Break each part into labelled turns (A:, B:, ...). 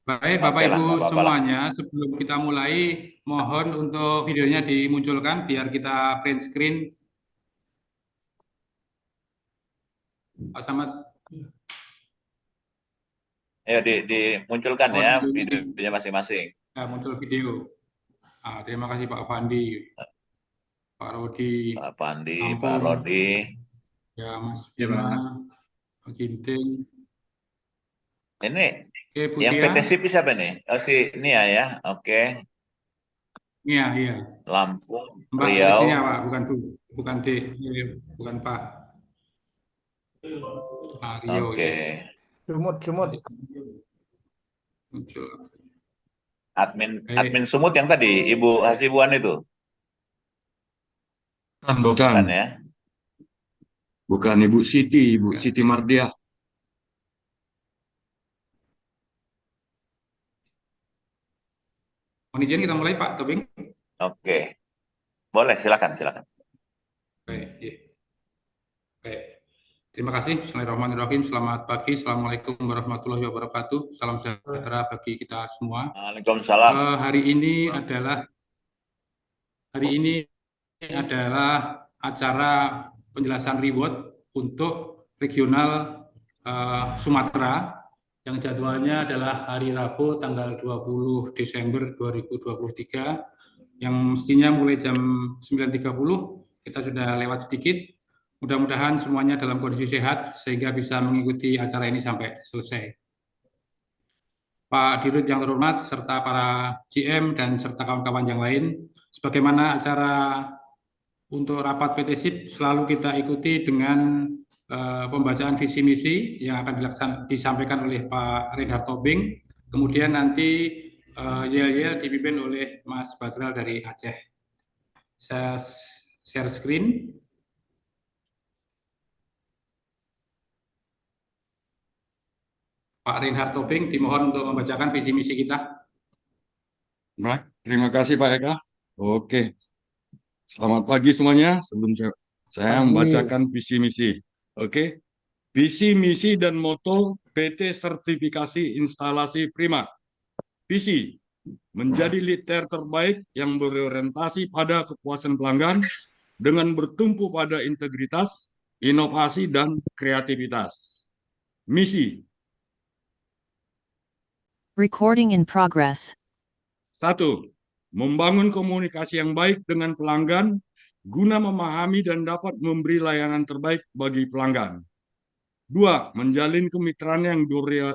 A: Baik, Bapak
B: Oke lah,
A: Ibu
B: nggak apa-apa lah.
A: semuanya, sebelum kita mulai, mohon untuk videonya dimunculkan biar kita print screen. Pak Samad,
B: Ayo dimunculkan
A: oh
B: ya
A: di,
B: videonya masing-masing.
A: muncul video. Terima kasih Pak Fandi, Pak Rodi,
B: Pak Pandi, Pak
A: Lampung,
B: Rodi.
A: ya Mas
C: Ya,
A: Bima,
C: Pak.
A: Pak Ginting,
B: Ini
A: oke Bu
B: yang
A: Tia,
B: PT Sipil siapa nih? Oh si Nia ya. Oke.
A: iya, iya.
B: Lampung,
A: Mbak Desinya
B: Riau.
A: Pak, bukan Bu, bukan D, bukan Pak. Rio
B: Oke.
A: ya,
D: Sumut.
A: muncul.
B: Admin
A: Baik,
B: Sumut yang tadi Ibu Hasibuan itu.
C: Bukan.
B: Bukan ya.
C: Bukan Ibu
A: ya,
C: Siti
A: ya.
C: Mardiah.
A: Mohon izin kita mulai Pak Tobing.
B: Oke. Boleh, silakan.
A: Baik, ya. Baik. Terima kasih. Bismillahirrahmanirrahim. Selamat pagi. Assalamualaikum warahmatullahi wabarakatuh. Salam sejahtera bagi kita semua.
B: Waalaikumsalam.
A: Hari ini adalah acara penjelasan reward untuk regional Sumatera yang jadwalnya adalah hari Rabu tanggal 20 Desember 2023 yang mestinya mulai jam 9.30. Kita sudah lewat sedikit. Mudah-mudahan semuanya dalam kondisi sehat sehingga bisa mengikuti acara ini sampai selesai. Pak Dirut yang terhormat serta para GM dan serta kawan-kawan yang lain, sebagaimana acara untuk rapat PT SIP selalu kita ikuti dengan pembacaan visi misi yang akan disampaikan oleh Pak Reinhard Tobing, kemudian nanti yel-yel dipimpin oleh Mas Badral dari Aceh. Saya share screen. Pak Reinhard Tobing dimohon untuk membacakan visi misi kita.
C: Baik, terima kasih Pak Eka. Oke, selamat pagi semuanya. Sebelum saya membacakan visi misi. Oke, visi misi dan moto PT Sertifikasi Instalasi Prima. Visi menjadi leader terbaik yang berorientasi pada kepuasan pelanggan dengan bertumpu pada integritas, inovasi, dan kreativitas. Misi.
E: Recording in progress.
C: 1. Membangun komunikasi yang baik dengan pelanggan guna memahami dan dapat memberi layanan terbaik bagi pelanggan. 2. Menjalin kemitraan yang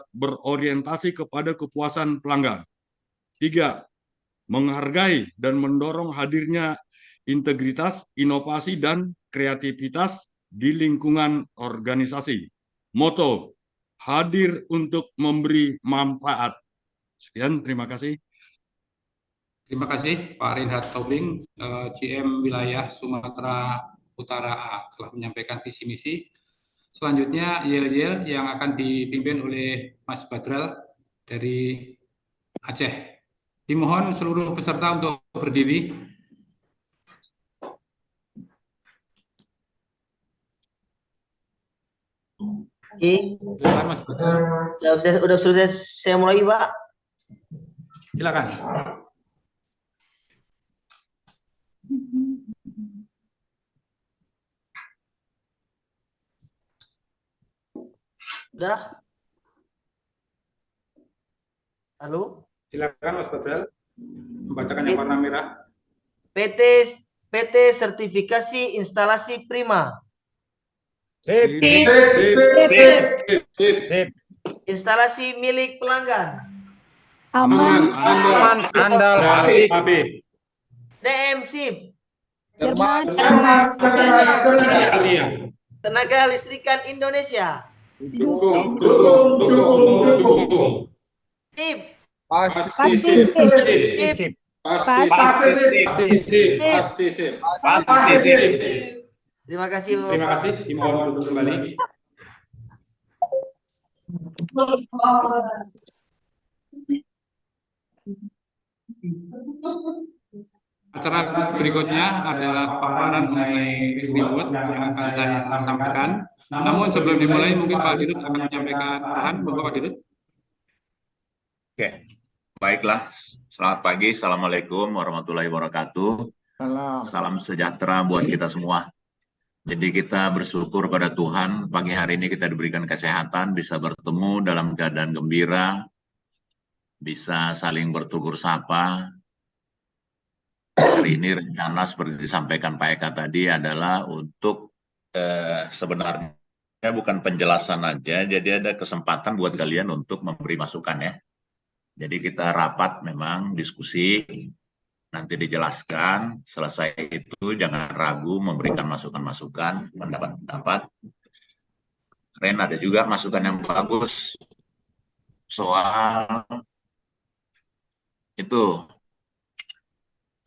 C: berorientasi kepada kepuasan pelanggan. 3. Menghargai dan mendorong hadirnya integritas, inovasi, dan kreativitas di lingkungan organisasi. Moto, hadir untuk memberi manfaat. Sekian, terima kasih.
A: Terima kasih Pak Reinhard Tobing, GM Wilayah Sumatera Utara A, telah menyampaikan visi misi. Selanjutnya yel-yel yang akan dipimpin oleh Mas Badral dari Aceh. Dimohon seluruh peserta untuk berdiri. Silakan Mas Badral.
D: Udah sudah saya mulai, Pak.
A: Silakan.
D: Udah. Halo.
A: Silakan Mas Badral membacakan yang warna merah.
D: PT Sertifikasi Instalasi Prima.
A: Sip.
D: Instalasi milik pelanggan.
A: Aman.
D: Andal.
A: AB.
D: DM SIP. Tenaga Listrikan Indonesia.
A: Dukung.
D: SIP.
A: Pasti sip.
D: Terima kasih.
A: Terima kasih. Dimohon duduk kembali. Acara berikutnya adalah paparan mengenai reward yang akan saya sampaikan. Namun sebelum dimulai mungkin Pak Dirut akan menyampaikan arahan. Bapak Dirut.
B: Oke, baiklah. Selamat pagi. Assalamualaikum warahmatullahi wabarakatuh. Salam sejahtera buat kita semua. Jadi kita bersyukur pada Tuhan, pagi hari ini kita diberikan kesehatan, bisa bertemu dalam keadaan gembira, bisa saling bertugur sapa. Hari ini rencana seperti disampaikan Pak Eka tadi adalah untuk sebenarnya bukan penjelasan aja, jadi ada kesempatan buat kalian untuk memberi masukan ya. Jadi kita rapat memang diskusi, nanti dijelaskan, selesai itu jangan ragu memberikan masukan-masukan, pendapat-pendapat. Ren ada juga masukan yang bagus soal itu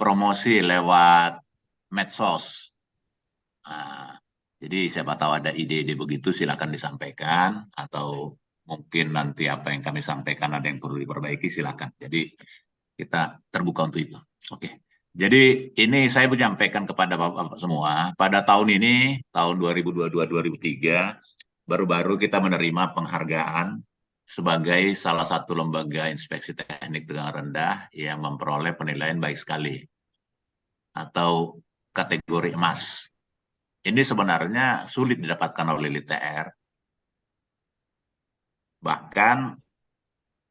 B: promosi lewat medsos. Nah, jadi siapa tahu ada ide-ide begitu silakan disampaikan, atau mungkin nanti apa yang kami sampaikan ada yang perlu diperbaiki silakan. Jadi kita terbuka untuk itu. Oke. Jadi ini saya menyampaikan kepada Bapak semua, pada tahun ini, tahun 2022-2023, baru-baru kita menerima penghargaan sebagai salah satu lembaga inspeksi teknik tegangan rendah yang memperoleh penilaian baik sekali atau kategori emas. Ini sebenarnya sulit didapatkan oleh LITR. Bahkan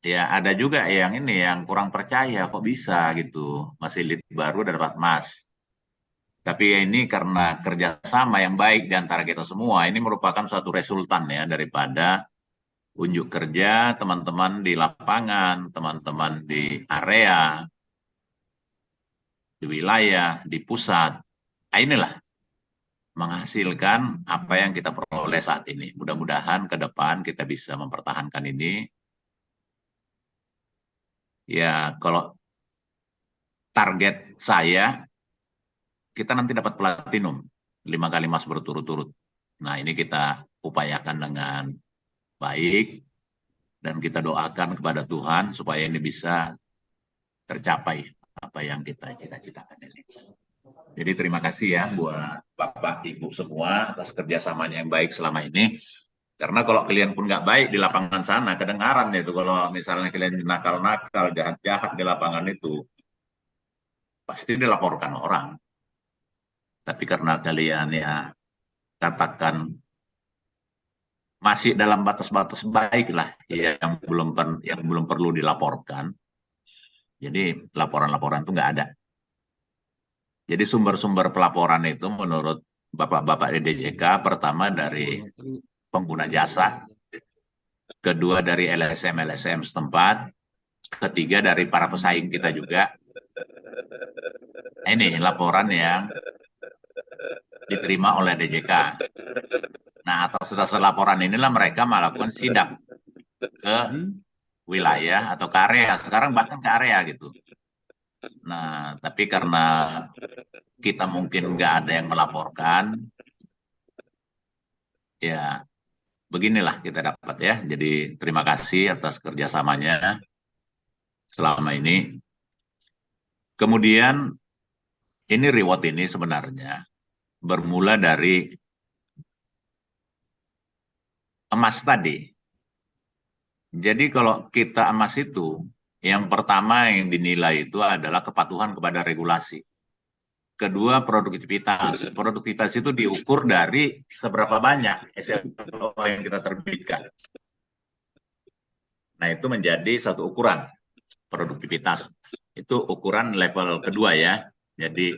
B: ya ada juga yang ini yang kurang percaya kok bisa gitu, masih LIT baru dapat emas. Tapi ya ini karena kerjasama yang baik di antara kita semua, ini merupakan suatu resultan ya daripada unjuk kerja teman-teman di lapangan, teman-teman di area, di wilayah, di pusat. Nah, inilah menghasilkan apa yang kita peroleh saat ini. Mudah-mudahan ke depan kita bisa mempertahankan ini. Ya, kalau target saya, kita nanti dapat platinum 5 kali emas berturut-turut. Nah, ini kita upayakan dengan baik, dan kita doakan kepada Tuhan supaya ini bisa tercapai apa yang kita cita-citakan ini. Jadi terima kasih ya buat Bapak Ibu semua atas kerjasamanya yang baik selama ini. Karena kalau kalian pun nggak baik di lapangan sana, kedengaran itu kalau misalnya kalian nakal-nakal, jahat-jahat di lapangan itu, pasti dilaporkan orang. Tapi karena kalian ya katakan masih dalam batas-batas baik lah, yang belum perlu dilaporkan. Jadi laporan-laporan itu nggak ada. Jadi sumber-sumber pelaporan itu menurut Bapak-Bapak di DJK, pertama dari pengguna jasa, kedua dari LSM setempat, ketiga dari para pesaing kita juga. Ini laporan yang diterima oleh DJK. Nah, atas dasar laporan inilah mereka melakukan sidak ke wilayah atau ke area. Sekarang bahkan ke area gitu. Nah, tapi karena kita mungkin nggak ada yang melaporkan, ya beginilah kita dapat ya. Jadi terima kasih atas kerjasamanya selama ini. Kemudian ini reward ini sebenarnya bermula dari emas tadi. Jadi kalau kita emas itu, yang pertama yang dinilai itu adalah kepatuhan kepada regulasi. Kedua, produktivitas. Produktivitas itu diukur dari seberapa banyak SLO yang kita terbitkan. Nah, itu menjadi satu ukuran produktivitas. Itu ukuran level kedua ya. Jadi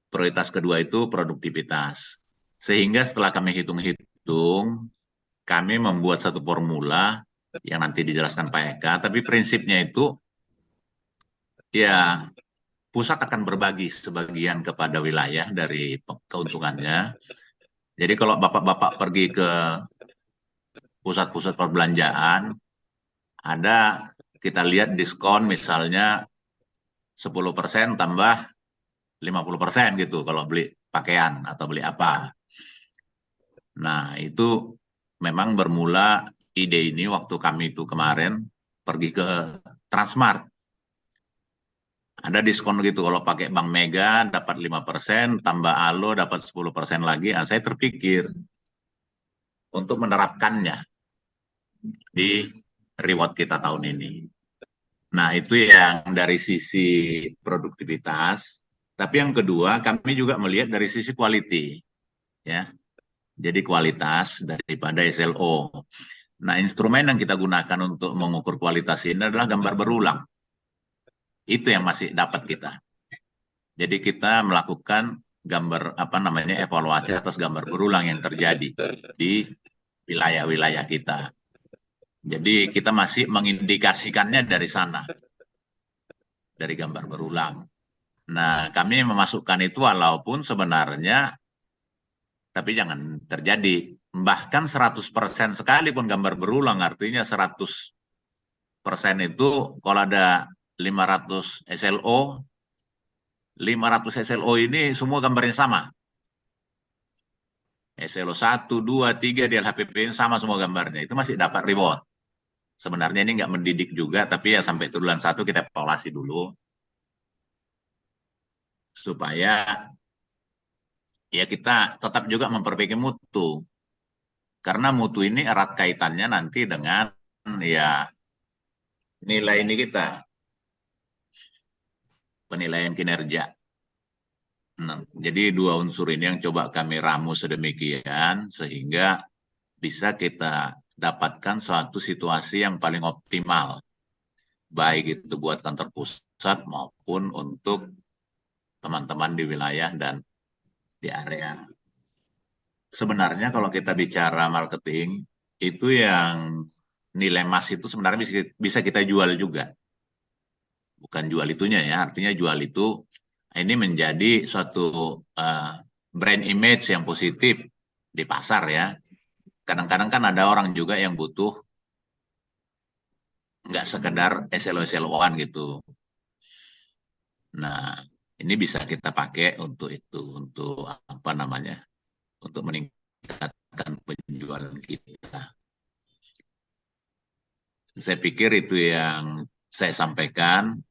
B: prioritas kedua itu produktivitas. Sehingga setelah kami hitung-hitung, kami membuat satu formula yang nanti dijelaskan Pak Eka, tapi prinsipnya itu ya pusat akan berbagi sebagian kepada wilayah dari keuntungannya. Jadi kalau Bapak-Bapak pergi ke pusat-pusat perbelanjaan, ada kita lihat diskon misalnya 10% tambah 50% gitu kalau beli pakaian atau beli apa. Nah, itu memang bermula ide ini waktu kami itu kemarin pergi ke Transmart. Ada diskon gitu, kalau pakai Bank Mega dapat 5%, tambah Alo dapat 10% lagi. Nah, saya terpikir untuk menerapkannya di reward kita tahun ini. Nah, itu yang dari sisi produktivitas. Tapi yang kedua, kami juga melihat dari sisi quality, ya. Jadi kualitas daripada SLO. Nah, instrumen yang kita gunakan untuk mengukur kualitas ini adalah gambar berulang. Itu yang masih dapat kita. Jadi kita melakukan evaluasi atas gambar berulang yang terjadi di wilayah-wilayah kita. Jadi kita masih mengindikasikannya dari sana, dari gambar berulang. Nah, kami memasukkan itu walaupun sebenarnya, tapi jangan terjadi. Bahkan 100% sekalipun gambar berulang, artinya 100% itu kalau ada 500 SLO, 500 SLO ini semua gambarnya sama. SLO 1, 2, 3 di LHPP ini sama semua gambarnya. Itu masih dapat reward. Sebenarnya ini nggak mendidik juga, tapi ya sampai triwulan 1 kita evaluasi dulu. Supaya ya kita tetap juga memperbaiki mutu. Karena mutu ini erat kaitannya nanti dengan ya nilai ini kita. Penilaian kinerja. Nah, jadi dua unsur ini yang coba kami ramu sedemikian sehingga bisa kita dapatkan suatu situasi yang paling optimal. Baik itu buat kantor pusat maupun untuk teman-teman di wilayah dan di area. Sebenarnya kalau kita bicara marketing, itu yang nilai emas itu sebenarnya bisa kita jual juga. Bukan jual itunya ya, artinya jual itu ini menjadi suatu brand image yang positif di pasar ya. Kadang-kadang kan ada orang juga yang butuh nggak sekedar SLO-SLO-an gitu. Nah, ini bisa kita pakai untuk itu, untuk apa namanya, untuk meningkatkan penjualan kita. Saya pikir itu yang saya sampaikan.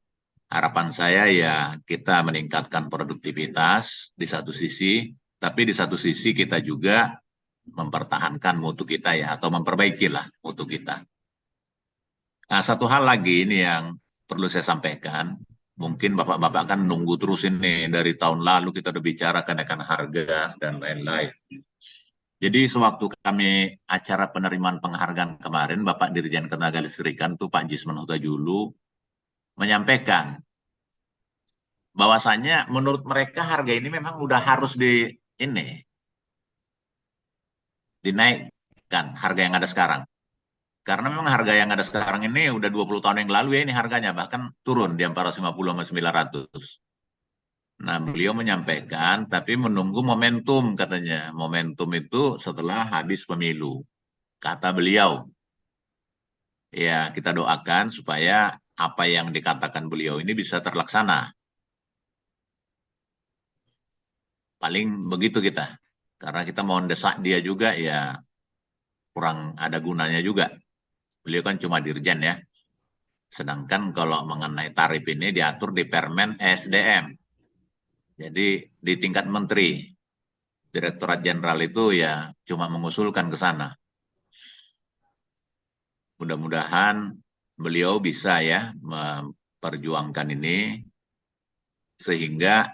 B: Harapan saya ya kita meningkatkan produktivitas di satu sisi, tapi di satu sisi kita juga mempertahankan mutu kita ya, atau memperbaikilah mutu kita. Nah, satu hal lagi ini yang perlu saya sampaikan, mungkin Bapak-Bapak kan nunggu terus ini, dari tahun lalu kita udah bicara kenaikan harga dan lain-lain. Jadi sewaktu kami acara penerimaan penghargaan kemarin, Bapak Dirjen Ketenagalistrikan tuh Pak Jisman Hutajulu menyampaikan bahwasannya menurut mereka harga ini memang udah harus dinaikkan harga yang ada sekarang. Karena memang harga yang ada sekarang ini udah 20 tahun yang lalu ya ini harganya, bahkan turun di 450 sama 900. Nah, beliau menyampaikan tapi menunggu momentum katanya. Momentum itu setelah habis pemilu. Kata beliau, ya kita doakan supaya apa yang dikatakan beliau ini bisa terlaksana. Paling begitu kita. Karena kita mau mendesak dia juga ya kurang ada gunanya juga. Beliau kan cuma dirjen ya. Sedangkan kalau mengenai tarif ini diatur di Permen SDM. Jadi di tingkat menteri. Direktorat Jenderal itu ya cuma mengusulkan ke sana. Mudah-mudahan beliau bisa ya memperjuangkan ini sehingga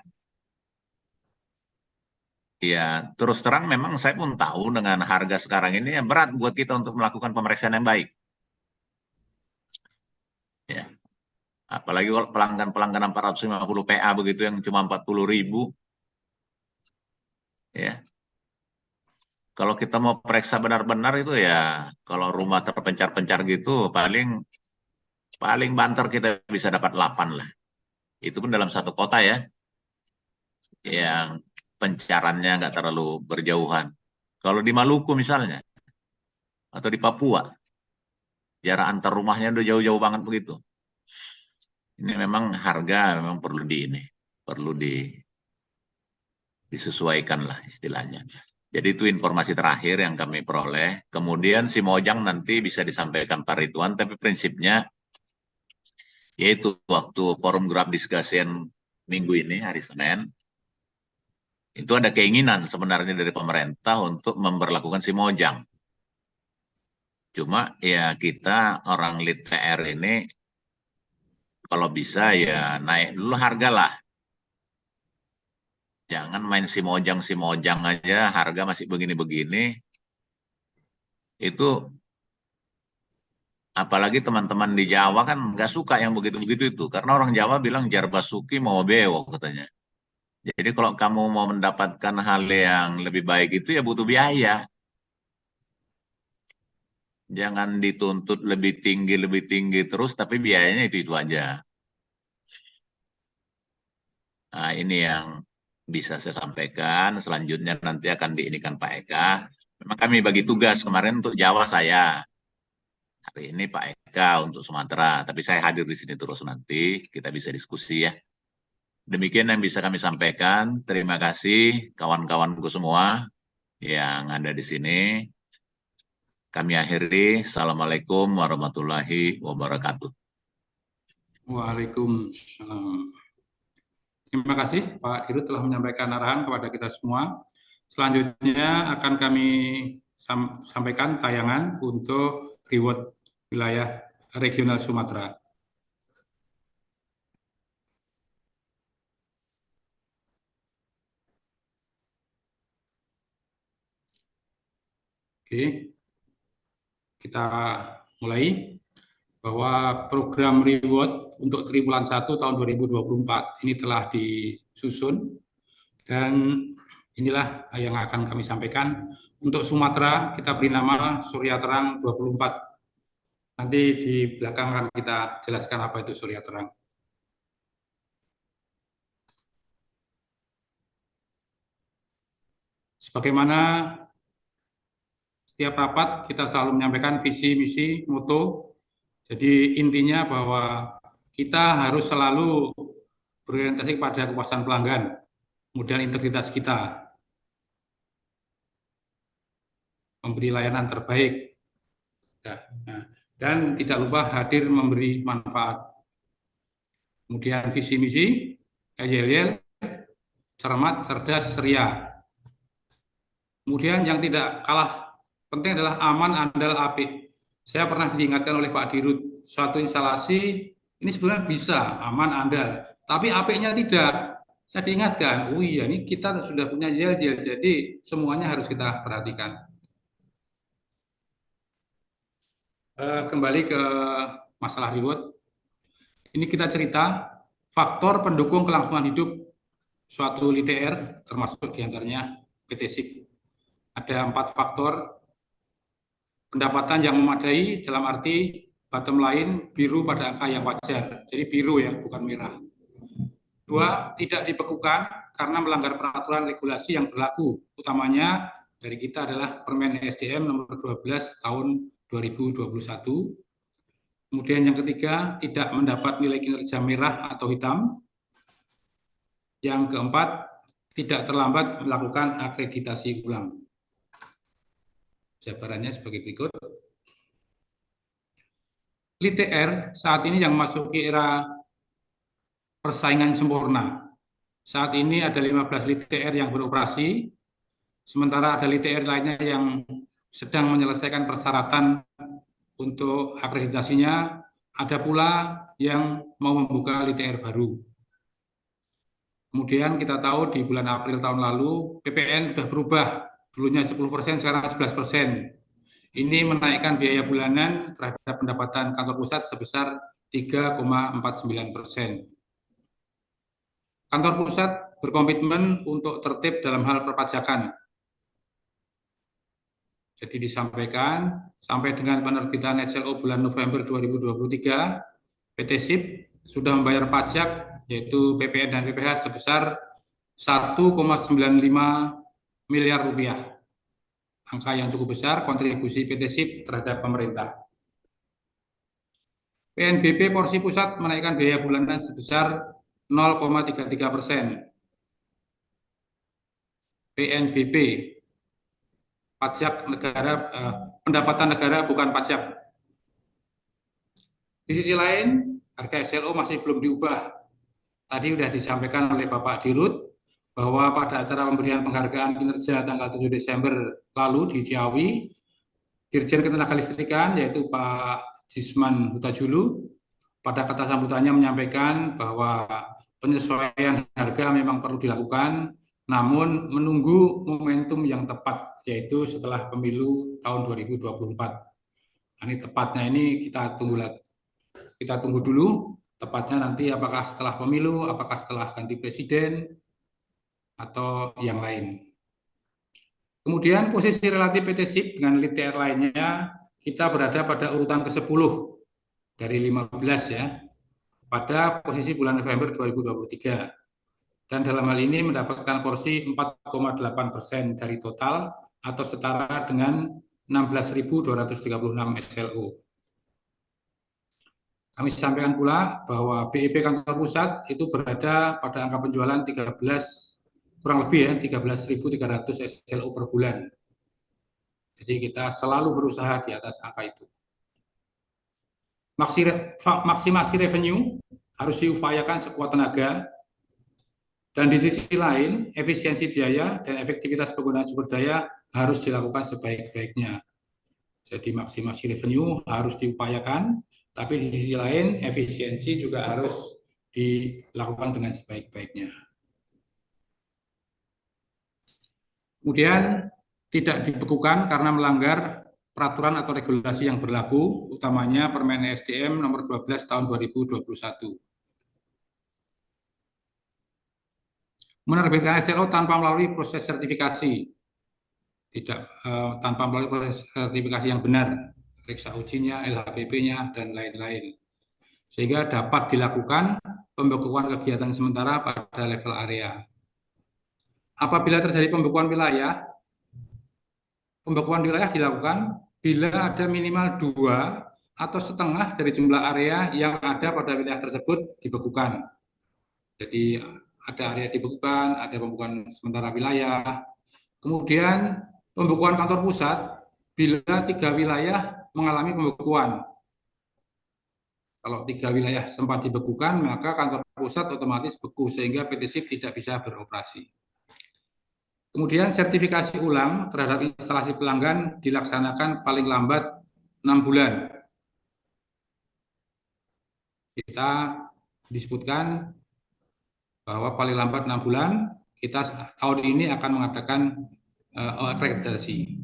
B: ya terus terang memang saya pun tahu dengan harga sekarang ini ya berat buat kita untuk melakukan pemeriksaan yang baik. Ya. Apalagi kalau pelanggan 450 PA begitu yang cuma 40.000. Ya. Kalau kita mau periksa benar-benar itu ya kalau rumah terpencar-pencar gitu paling banter kita bisa dapat 8 lah. Itu pun dalam satu kota ya. Yang pencarannya nggak terlalu berjauhan. Kalau di Maluku misalnya, atau di Papua, jarak antar rumahnya udah jauh-jauh banget begitu. Ini memang harga memang perlu disesuaikan lah istilahnya. Jadi itu informasi terakhir yang kami peroleh. Kemudian si Mojang nanti bisa disampaikan Pak Ridwan, tapi prinsipnya yaitu waktu forum Grab Discussion minggu ini, hari Senin, itu ada keinginan sebenarnya dari pemerintah untuk memberlakukan si Mojang. Cuma ya kita orang lead TR ini kalau bisa ya naik dulu harga lah. Jangan main si mojang aja, harga masih begini-begini. Itu apalagi teman-teman di Jawa kan nggak suka yang begitu-begitu itu. Karena orang Jawa bilang Jarbasuki mau bewo katanya. Jadi kalau kamu mau mendapatkan hal yang lebih baik itu ya butuh biaya. Jangan dituntut lebih tinggi terus, tapi biayanya itu aja. Nah, ini yang bisa saya sampaikan. Selanjutnya nanti akan diinikan Pak Eka. Memang kami bagi tugas kemarin untuk Jawa saya. Hari ini Pak Eka untuk Sumatera. Tapi saya hadir di sini terus nanti. Kita bisa diskusi ya. Demikian yang bisa kami sampaikan. Terima kasih kawan-kawanku semua yang ada di sini. Kami akhiri. Assalamualaikum warahmatullahi wabarakatuh.
A: Waalaikumsalam. Terima kasih Pak Dirut telah menyampaikan arahan kepada kita semua. Selanjutnya akan kami sampaikan tayangan untuk reward wilayah regional Sumatera. Oke, kita mulai bahwa program reward untuk triwulan 1 tahun 2024 ini telah disusun dan inilah yang akan kami sampaikan. Untuk Sumatera kita beri nama Surya Terang 24. Nanti di belakang akan kita jelaskan apa itu Surya Terang. Sebagaimana setiap rapat kita selalu menyampaikan visi, misi, moto. Jadi intinya bahwa kita harus selalu berorientasi kepada kepuasan pelanggan, kemudian integritas kita, memberi layanan terbaik, dan tidak lupa hadir memberi manfaat. Kemudian visi misi, yel, cermat, cerdas, ceria. Kemudian yang tidak kalah penting adalah aman, andal, apik. Saya pernah diingatkan oleh Pak Dirut, suatu instalasi ini sebenarnya bisa aman, andal, tapi apiknya tidak. Saya diingatkan, oh iya ini kita sudah punya yel, jadi semuanya harus kita perhatikan. Kembali ke masalah reward. Ini kita cerita faktor pendukung kelangsungan hidup suatu LITR, termasuk diantaranya PT SIP. Ada 4 faktor. Pendapatan yang memadai dalam arti bottom line biru pada angka yang wajar. Jadi biru ya, bukan merah. 2, tidak dibekukan karena melanggar peraturan regulasi yang berlaku. Utamanya dari kita adalah Permen SDM nomor 12 tahun 2021. Kemudian yang ketiga, tidak mendapat nilai kinerja merah atau hitam. Yang keempat, tidak terlambat melakukan akreditasi ulang. Jabarannya sebagai berikut. LITR saat ini yang memasuki era persaingan sempurna. Saat ini ada 15 LITR yang beroperasi, sementara ada LITR lainnya yang sedang menyelesaikan persyaratan untuk akreditasinya, ada pula yang mau membuka LITR baru. Kemudian kita tahu di bulan April tahun lalu, PPN sudah berubah, dulunya 10%, sekarang 11%. Ini menaikkan biaya bulanan terhadap pendapatan kantor pusat sebesar 3,49%. Kantor pusat berkomitmen untuk tertib dalam hal perpajakan. Jadi disampaikan, sampai dengan penerbitan SLO bulan November 2023, PT SIP sudah membayar pajak, yaitu PPN dan PPh sebesar 1,95 miliar rupiah. Angka yang cukup besar kontribusi PT SIP terhadap pemerintah. PNBP porsi pusat menaikkan biaya bulanan sebesar 0,33%. PNBP pajak negara, pendapatan negara bukan pajak. Di sisi lain, harga SLO masih belum diubah. Tadi sudah disampaikan oleh Bapak Dirut bahwa pada acara pemberian penghargaan kinerja tanggal 7 Desember lalu di Ciawi, Dirjen Ketenagalistrikan, yaitu Pak Jisman Hutajulu, pada kata sambutannya menyampaikan bahwa penyesuaian harga memang perlu dilakukan, namun menunggu momentum yang tepat, yaitu setelah pemilu tahun 2024. Ini tepatnya ini kita tunggu dulu, tepatnya nanti apakah setelah pemilu, apakah setelah ganti presiden, atau yang lain. Kemudian posisi relatif PT SIP dengan LTR lainnya, kita berada pada urutan ke-10 dari 15 ya, pada posisi bulan November 2023. Dan dalam hal ini mendapatkan porsi 4,8% dari total atau setara dengan 16.236 SLO. Kami sampaikan pula bahwa BIP kantor pusat itu berada pada angka penjualan kurang lebih ya 13.300 SLO per bulan. Jadi kita selalu berusaha di atas angka itu. Maksimasi revenue harus diupayakan sekuat tenaga, dan di sisi lain efisiensi biaya dan efektivitas penggunaan sumber daya harus dilakukan sebaik-baiknya. Jadi maksimasi revenue harus diupayakan, tapi di sisi lain efisiensi juga harus dilakukan dengan sebaik-baiknya. Kemudian tidak dibekukan karena melanggar peraturan atau regulasi yang berlaku, utamanya Permen SDM nomor 12 tahun 2021. Menerbitkan SLO tanpa melalui proses sertifikasi, tanpa melalui proses sertifikasi yang benar, periksa ujinya, LHPP-nya, dan lain-lain. Sehingga dapat dilakukan pembekuan kegiatan sementara pada level area. Apabila terjadi pembekuan wilayah dilakukan bila ada minimal 2 atau setengah dari jumlah area yang ada pada wilayah tersebut dibekukan. Jadi ada area dibekukan, ada pembekuan sementara wilayah. Kemudian pembekuan kantor pusat bila 3 wilayah mengalami pembekuan. Kalau 3 wilayah sempat dibekukan, maka kantor pusat otomatis beku sehingga PT SIP tidak bisa beroperasi. Kemudian sertifikasi ulang terhadap instalasi pelanggan dilaksanakan paling lambat 6 bulan. Kita disebutkan bahwa paling lambat 6 bulan, kita tahun ini akan mengadakan akreditasi.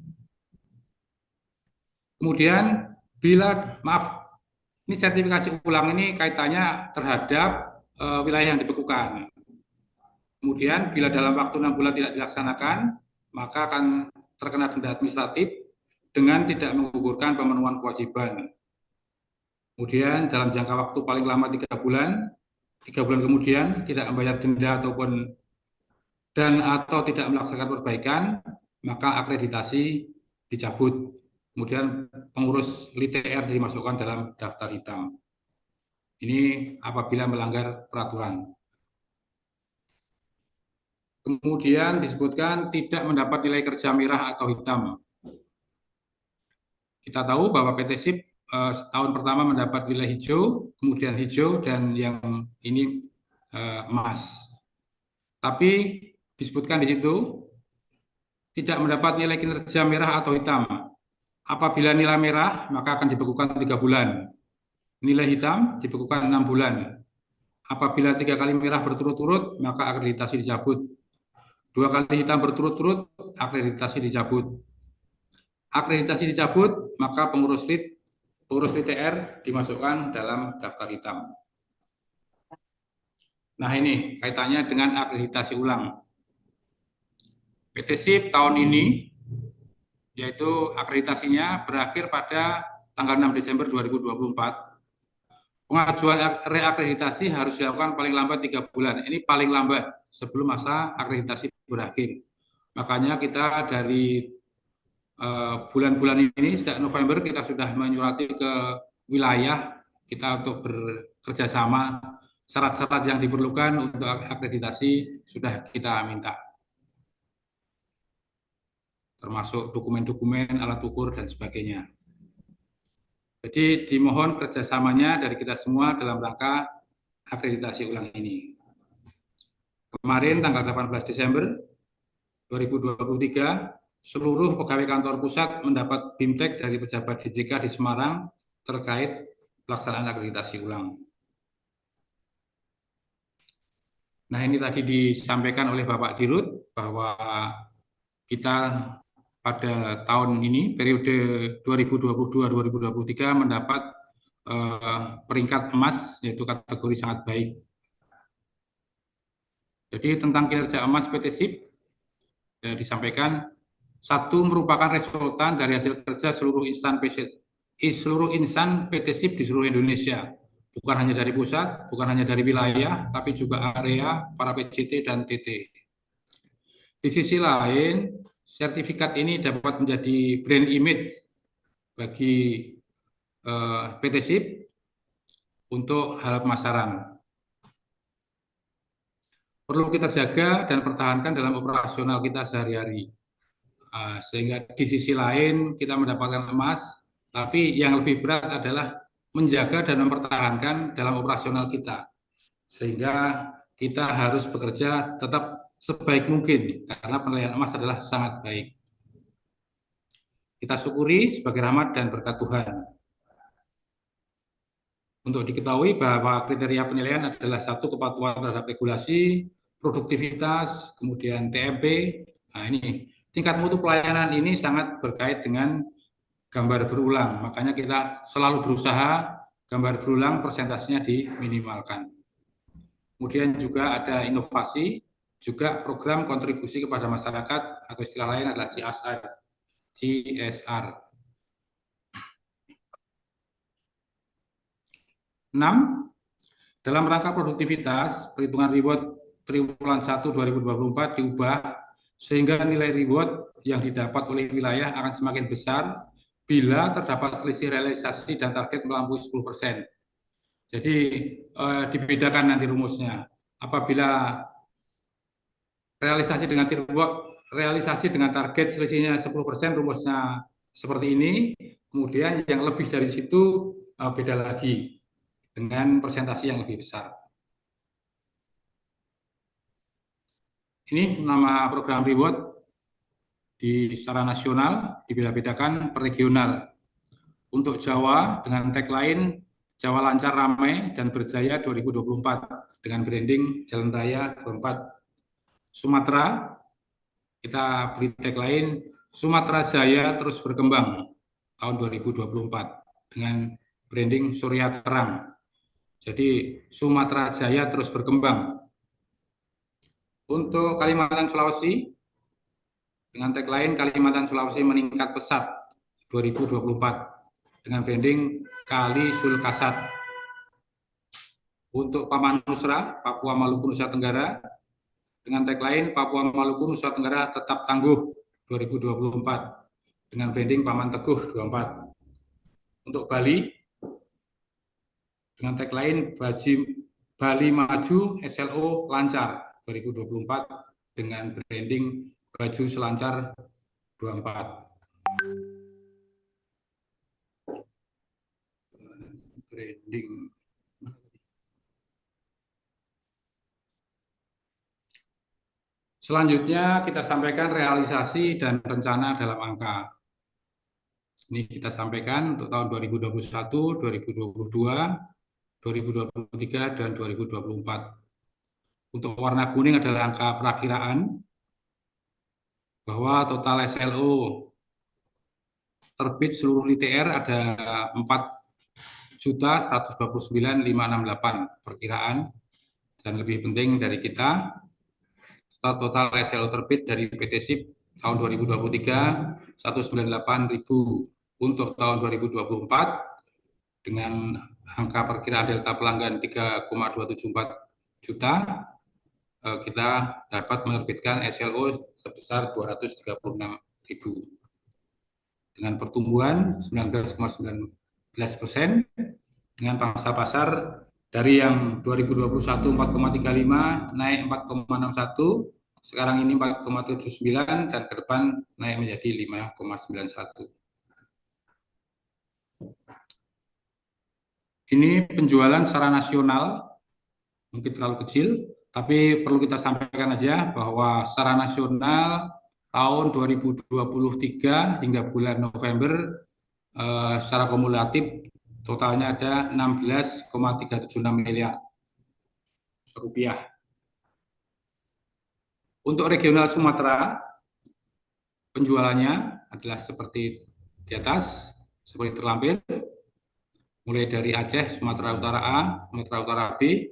A: Kemudian ini sertifikasi ulang ini kaitannya terhadap wilayah yang dibekukan. Kemudian bila dalam waktu 6 bulan tidak dilaksanakan, maka akan terkena denda administratif dengan tidak menggugurkan pemenuhan kewajiban. Kemudian dalam jangka waktu paling lama 3 bulan, 3 bulan kemudian tidak membayar denda atau tidak melaksanakan perbaikan, maka akreditasi dicabut. Kemudian pengurus LTR dimasukkan dalam daftar hitam. Ini apabila melanggar peraturan. Kemudian disebutkan tidak mendapat nilai kerja merah atau hitam. Kita tahu bahwa PT SIP tahun pertama mendapat nilai hijau, kemudian hijau, dan yang ini emas. Tapi disebutkan di situ tidak mendapat nilai kinerja merah atau hitam. Apabila nilai merah, maka akan dibekukan 3 bulan. Nilai hitam dibekukan 6 bulan. Apabila 3 kali merah berturut-turut, maka akreditasi dicabut. 2 kali hitam berturut-turut, akreditasi dicabut. Akreditasi dicabut, maka pengurus LTR dimasukkan dalam daftar hitam. Nah ini kaitannya dengan akreditasi ulang. PT SIP tahun ini, yaitu akreditasinya berakhir pada tanggal 6 Desember 2024. Pengajuan reakreditasi harus dilakukan paling lambat 3 bulan. Ini paling lambat sebelum masa akreditasi berakhir. Makanya kita dari bulan-bulan ini, sejak November kita sudah menyurati ke wilayah kita untuk bekerja sama. Syarat-syarat yang diperlukan untuk akreditasi sudah kita minta. Termasuk dokumen-dokumen, alat ukur, dan sebagainya. Jadi dimohon kerjasamanya dari kita semua dalam rangka akreditasi ulang ini. Kemarin tanggal 18 Desember 2023 seluruh pegawai kantor pusat mendapat BIMTEK dari pejabat DJK di Semarang terkait pelaksanaan akreditasi ulang. Nah, ini tadi disampaikan oleh Bapak Dirut bahwa kita pada tahun ini, periode 2022-2023 mendapat peringkat emas, yaitu kategori sangat baik. Jadi tentang kinerja emas PT SIP, disampaikan, satu, merupakan resultan dari hasil kerja seluruh insan PT SIP di seluruh Indonesia, bukan hanya dari pusat, bukan hanya dari wilayah, tapi juga area, para PJT dan TT. Di sisi lain, sertifikat ini dapat menjadi brand image bagi PT SIP untuk hal pemasaran. Perlu kita jaga dan pertahankan dalam operasional kita sehari-hari. Sehingga di sisi lain kita mendapatkan emas, tapi yang lebih berat adalah menjaga dan mempertahankan dalam operasional kita. Sehingga kita harus bekerja tetap sebaik mungkin, karena penilaian emas adalah sangat baik. Kita syukuri sebagai rahmat dan berkat Tuhan. Untuk diketahui bahwa kriteria penilaian adalah satu, kepatuhan terhadap regulasi, produktivitas, kemudian TMP. Nah, ini tingkat mutu pelayanan ini sangat berkait dengan gambar berulang. Makanya kita selalu berusaha gambar berulang persentasenya diminimalkan. Kemudian juga ada inovasi, juga program kontribusi kepada masyarakat atau istilah lain adalah CSR. 6. Dalam rangka produktivitas, perhitungan reward triwulan 1 2024 diubah sehingga nilai reward yang didapat oleh wilayah akan semakin besar bila terdapat selisih realisasi dan target melampaui 10%. Jadi dibedakan nanti rumusnya. Apabila realisasi dengan target selisihnya 10%, rumusnya seperti ini. Kemudian yang lebih dari situ beda lagi dengan persentase yang lebih besar. Ini nama program reward secara nasional, dibeda-bedakan per regional. Untuk Jawa dengan tagline Jawa Lancar Ramai dan Berjaya 2024 dengan branding Jalan Raya 24. Sumatera kita beri tagline Sumatera Jaya Terus Berkembang tahun 2024 dengan branding Surya Terang. Jadi Sumatera Jaya Terus Berkembang. Untuk Kalimantan Sulawesi dengan tagline Kalimantan Sulawesi Meningkat Pesat 2024 dengan branding Kali Sulkasat. Untuk Paman Nusra, Papua Maluku Nusa Tenggara dengan tagline Papua Maluku Nusa Tenggara Tetap Tangguh 2024 dengan branding Paman Teguh 24. Untuk Bali dengan tagline Bali Maju SLO Lancar 2024 dengan branding Baju Selancar 24. Branding. Selanjutnya kita sampaikan realisasi dan rencana dalam angka. Ini kita sampaikan untuk tahun 2021, 2022, 2023, dan 2024. Untuk warna kuning adalah angka perakiraan bahwa total SLO terbit seluruh LITR ada 4.129.568 perkiraan, dan lebih penting dari kita, total SLO terbit dari PT SIP tahun 2023 198.000. Untuk tahun 2024 dengan angka perkiraan delta pelanggan 3,274 juta, kita dapat menerbitkan SLO sebesar 236.000 dengan pertumbuhan 19,19% dengan pangsa pasar dari yang 2021 4,35 naik 4,61, sekarang ini 4,79, dan ke depan naik menjadi 5,91. Ini penjualan secara nasional, mungkin terlalu kecil, tapi perlu kita sampaikan aja bahwa secara nasional tahun 2023 hingga bulan November secara kumulatif totalnya ada 16,376 miliar rupiah. Untuk regional Sumatera, penjualannya adalah seperti di atas, seperti terlampir, mulai dari Aceh, Sumatera Utara A, Sumatera Utara B.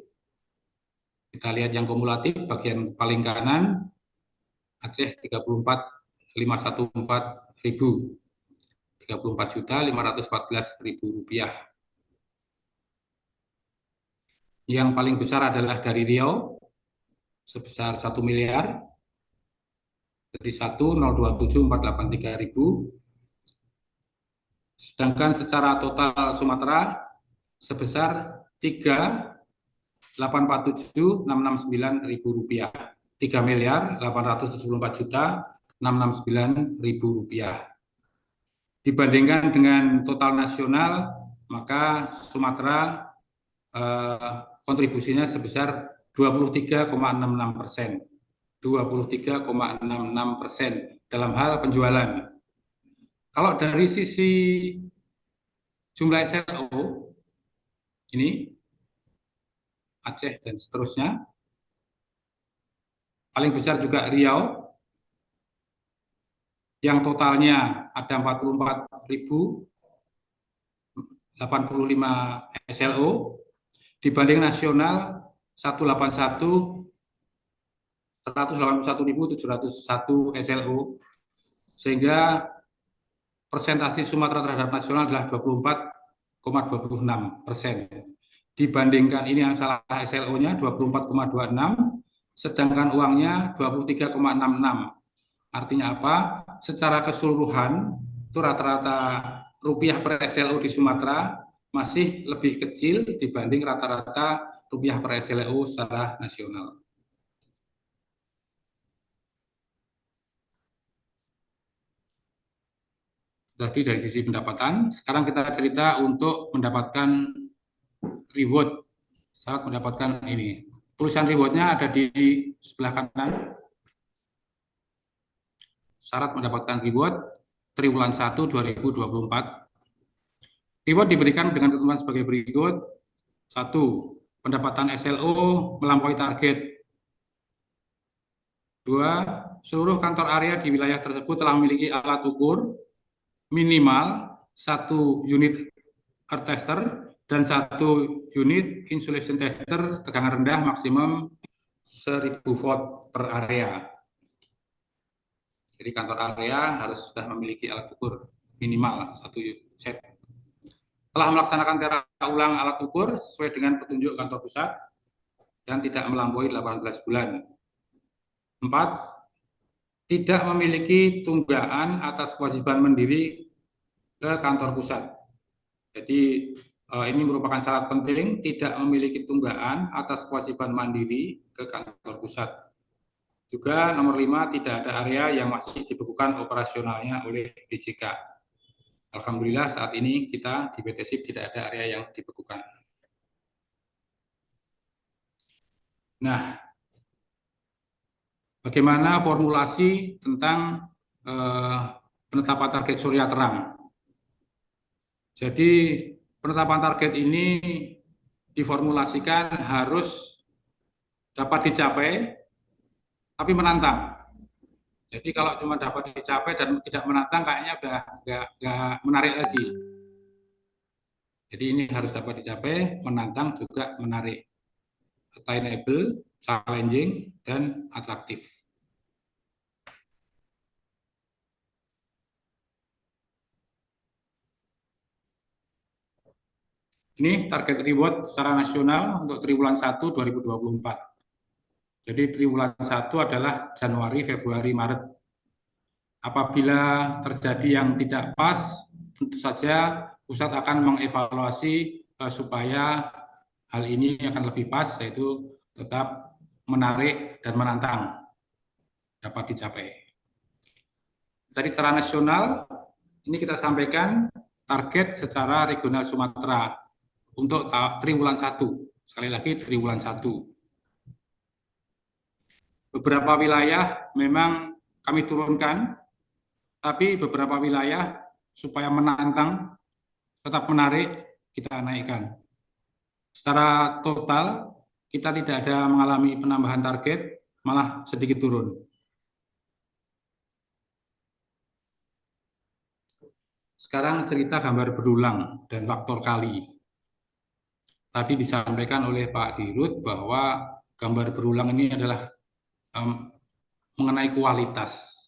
A: Kita lihat yang kumulatif, bagian paling kanan, Aceh 34.514.000, 34.514.000 rupiah. Yang paling besar adalah dari Riau, sebesar 1 miliar, dari 1.027.483.000. Sedangkan secara total Sumatera sebesar 3.847.669.000 rupiah, 3.874.669.000 rupiah. Dibandingkan dengan total nasional, maka Sumatera kontribusinya sebesar 23,66%, 23,66% dalam hal penjualan. Kalau dari sisi jumlah SLO, ini Aceh dan seterusnya, paling besar juga Riau, yang totalnya ada 44.085 SLO, dibanding nasional 181.701 SLO, sehingga persentase Sumatera terhadap nasional adalah 24,26%. Dibandingkan ini yang salah SLO-nya 24,26, sedangkan uangnya 23,66. Artinya apa? Secara keseluruhan itu rata-rata rupiah per SLO di Sumatera masih lebih kecil dibanding rata-rata rupiah per SLO secara nasional. Tadi dari sisi pendapatan, sekarang kita cerita untuk mendapatkan reward. Syarat mendapatkan ini. Tulisan rewardnya ada di sebelah kanan. Syarat mendapatkan reward triwulan 1 2024. Reward diberikan dengan ketentuan sebagai berikut. 1. Pendapatan SLO melampaui target. 2. Seluruh kantor area di wilayah tersebut telah memiliki alat ukur minimal 1 unit earth tester dan 1 unit insulation tester tegangan rendah maksimum 1000 volt per area. Jadi kantor area harus sudah memiliki alat ukur minimal 1 set. Telah melaksanakan tera ulang alat ukur sesuai dengan petunjuk kantor pusat dan tidak melampaui 18 bulan. 4. Tidak memiliki tunggaan atas kewajiban mandiri ke kantor pusat. Jadi ini merupakan syarat penting, tidak memiliki tunggaan atas kewajiban mandiri ke kantor pusat. Juga nomor 5, tidak ada area yang masih dibekukan operasionalnya oleh DJK. Alhamdulillah saat ini kita di PT SIP tidak ada area yang dibekukan. Nah, bagaimana formulasi tentang penetapan target surya terang? Jadi penetapan target ini diformulasikan harus dapat dicapai, tapi menantang. Jadi kalau cuma dapat dicapai dan tidak menantang, kayaknya udah nggak menarik lagi. Jadi ini harus dapat dicapai, menantang juga menarik, attainable, challenging, dan atraktif. Ini target reward secara nasional untuk triwulan 1 2024. Jadi triwulan 1 adalah Januari, Februari, Maret. Apabila terjadi yang tidak pas, tentu saja pusat akan mengevaluasi supaya hal ini akan lebih pas, yaitu tetap menarik dan menantang dapat dicapai. Jadi secara nasional, ini kita sampaikan target secara regional Sumatera untuk triwulan 1. Sekali lagi triwulan 1. Beberapa wilayah memang kami turunkan, tapi beberapa wilayah supaya menantang, tetap menarik, kita naikkan. Secara total, kita tidak ada mengalami penambahan target, malah sedikit turun. Sekarang cerita gambar berulang dan faktor kali. Tadi disampaikan oleh Pak Dirut bahwa gambar berulang ini adalah mengenai kualitas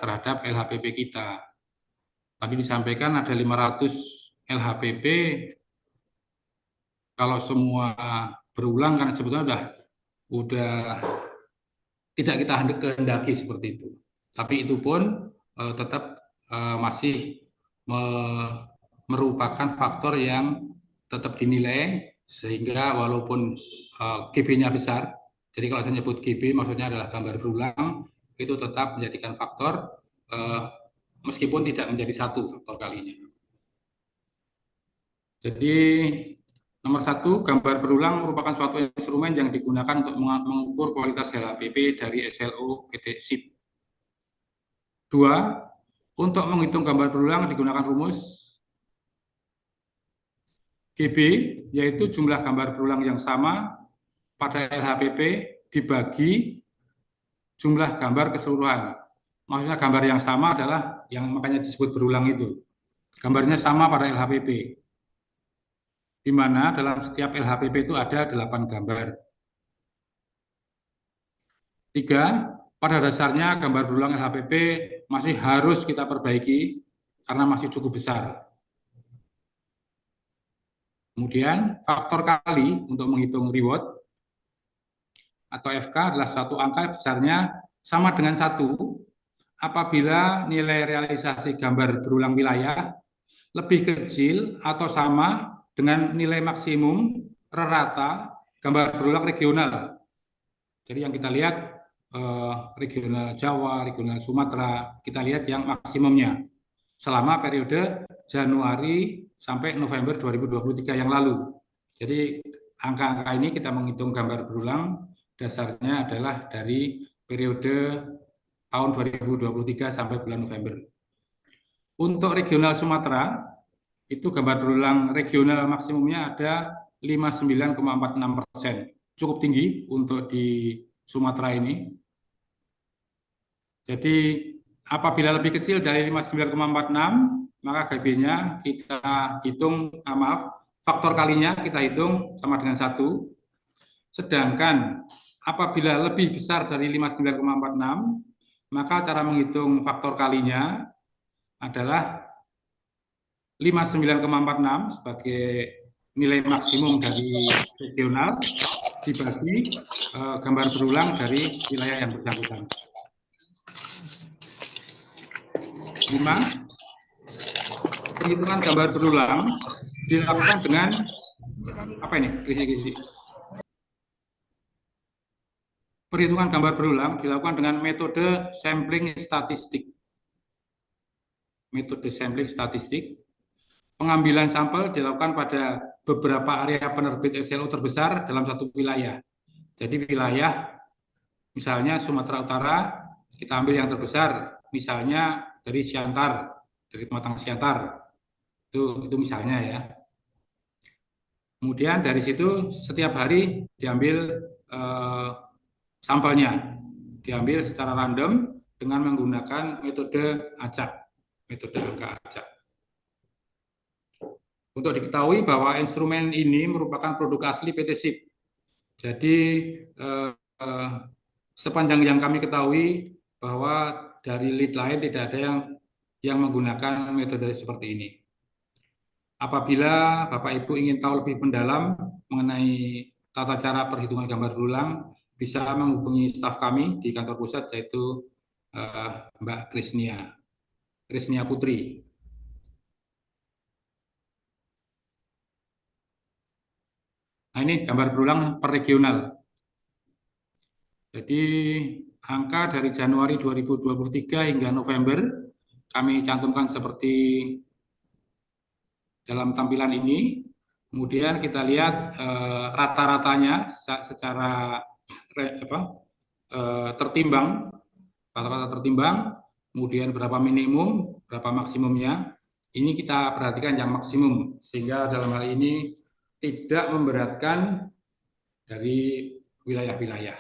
A: terhadap LHPP kita. Tadi disampaikan ada 500 LHPP, kalau semua berulang kan sebetulnya udah tidak kita kehendaki seperti itu. Tapi itu pun tetap masih merupakan faktor yang tetap dinilai, sehingga walaupun GB-nya besar, jadi kalau saya nyebut GB maksudnya adalah gambar berulang, itu tetap menjadikan faktor meskipun tidak menjadi satu faktor kalinya. Jadi nomor satu, gambar berulang merupakan suatu instrumen yang digunakan untuk mengukur kualitas LHPP dari SLO PT SIP. 2, untuk menghitung gambar berulang digunakan rumus GB, yaitu jumlah gambar berulang yang sama pada LHPP dibagi jumlah gambar keseluruhan. Maksudnya gambar yang sama adalah yang makanya disebut berulang itu. Gambarnya sama pada LHPP, di mana dalam setiap LHPP itu ada 8 gambar. 3, pada dasarnya gambar berulang LHPP masih harus kita perbaiki karena masih cukup besar. Kemudian faktor kali untuk menghitung reward atau FK adalah satu angka besarnya sama dengan 1 apabila nilai realisasi gambar berulang wilayah lebih kecil atau sama dengan nilai maksimum rata gambar berulang regional. Jadi yang kita lihat regional Jawa, regional Sumatera, kita lihat yang maksimumnya selama periode Januari sampai November 2023 yang lalu. Jadi angka-angka ini kita menghitung gambar berulang dasarnya adalah dari periode tahun 2023 sampai bulan November. Untuk regional Sumatera, itu gambar berulang regional maksimumnya ada 59,46%. Cukup tinggi untuk di Sumatera ini. Jadi apabila lebih kecil dari 59,46, maka GB-nya kita hitung, faktor kalinya kita hitung sama dengan 1. Sedangkan apabila lebih besar dari 59,46, maka cara menghitung faktor kalinya adalah 59,46 sebagai nilai maksimum dari regional dibagi gambar berulang dari wilayah yang bersangkutan. 5, perhitungan gambar berulang dilakukan dengan apa ini? Perhitungan gambar berulang dilakukan dengan metode sampling statistik. Metode sampling statistik, pengambilan sampel dilakukan pada beberapa area penerbit SLO terbesar dalam satu wilayah. Jadi wilayah misalnya Sumatera Utara, kita ambil yang terbesar, misalnya dari Siantar, dari Pematang Siantar, itu misalnya ya. Kemudian dari situ setiap hari diambil sampelnya, diambil secara random dengan menggunakan metode acak, metode angka acak. Untuk diketahui bahwa instrumen ini merupakan produk asli PT SIP. Jadi sepanjang yang kami ketahui bahwa dari lead lain tidak ada yang menggunakan metode seperti ini. Apabila Bapak Ibu ingin tahu lebih mendalam mengenai tata cara perhitungan gambar berulang, bisa menghubungi staf kami di kantor pusat, yaitu Mbak Krisnia Putri. Nah, ini gambar berulang per regional. Jadi angka dari Januari 2023 hingga November kami cantumkan seperti dalam tampilan ini. Kemudian kita lihat rata-ratanya secara tertimbang, rata-rata tertimbang, kemudian berapa minimum, berapa maksimumnya. Ini kita perhatikan yang maksimum, sehingga dalam hal ini tidak memberatkan dari wilayah-wilayah.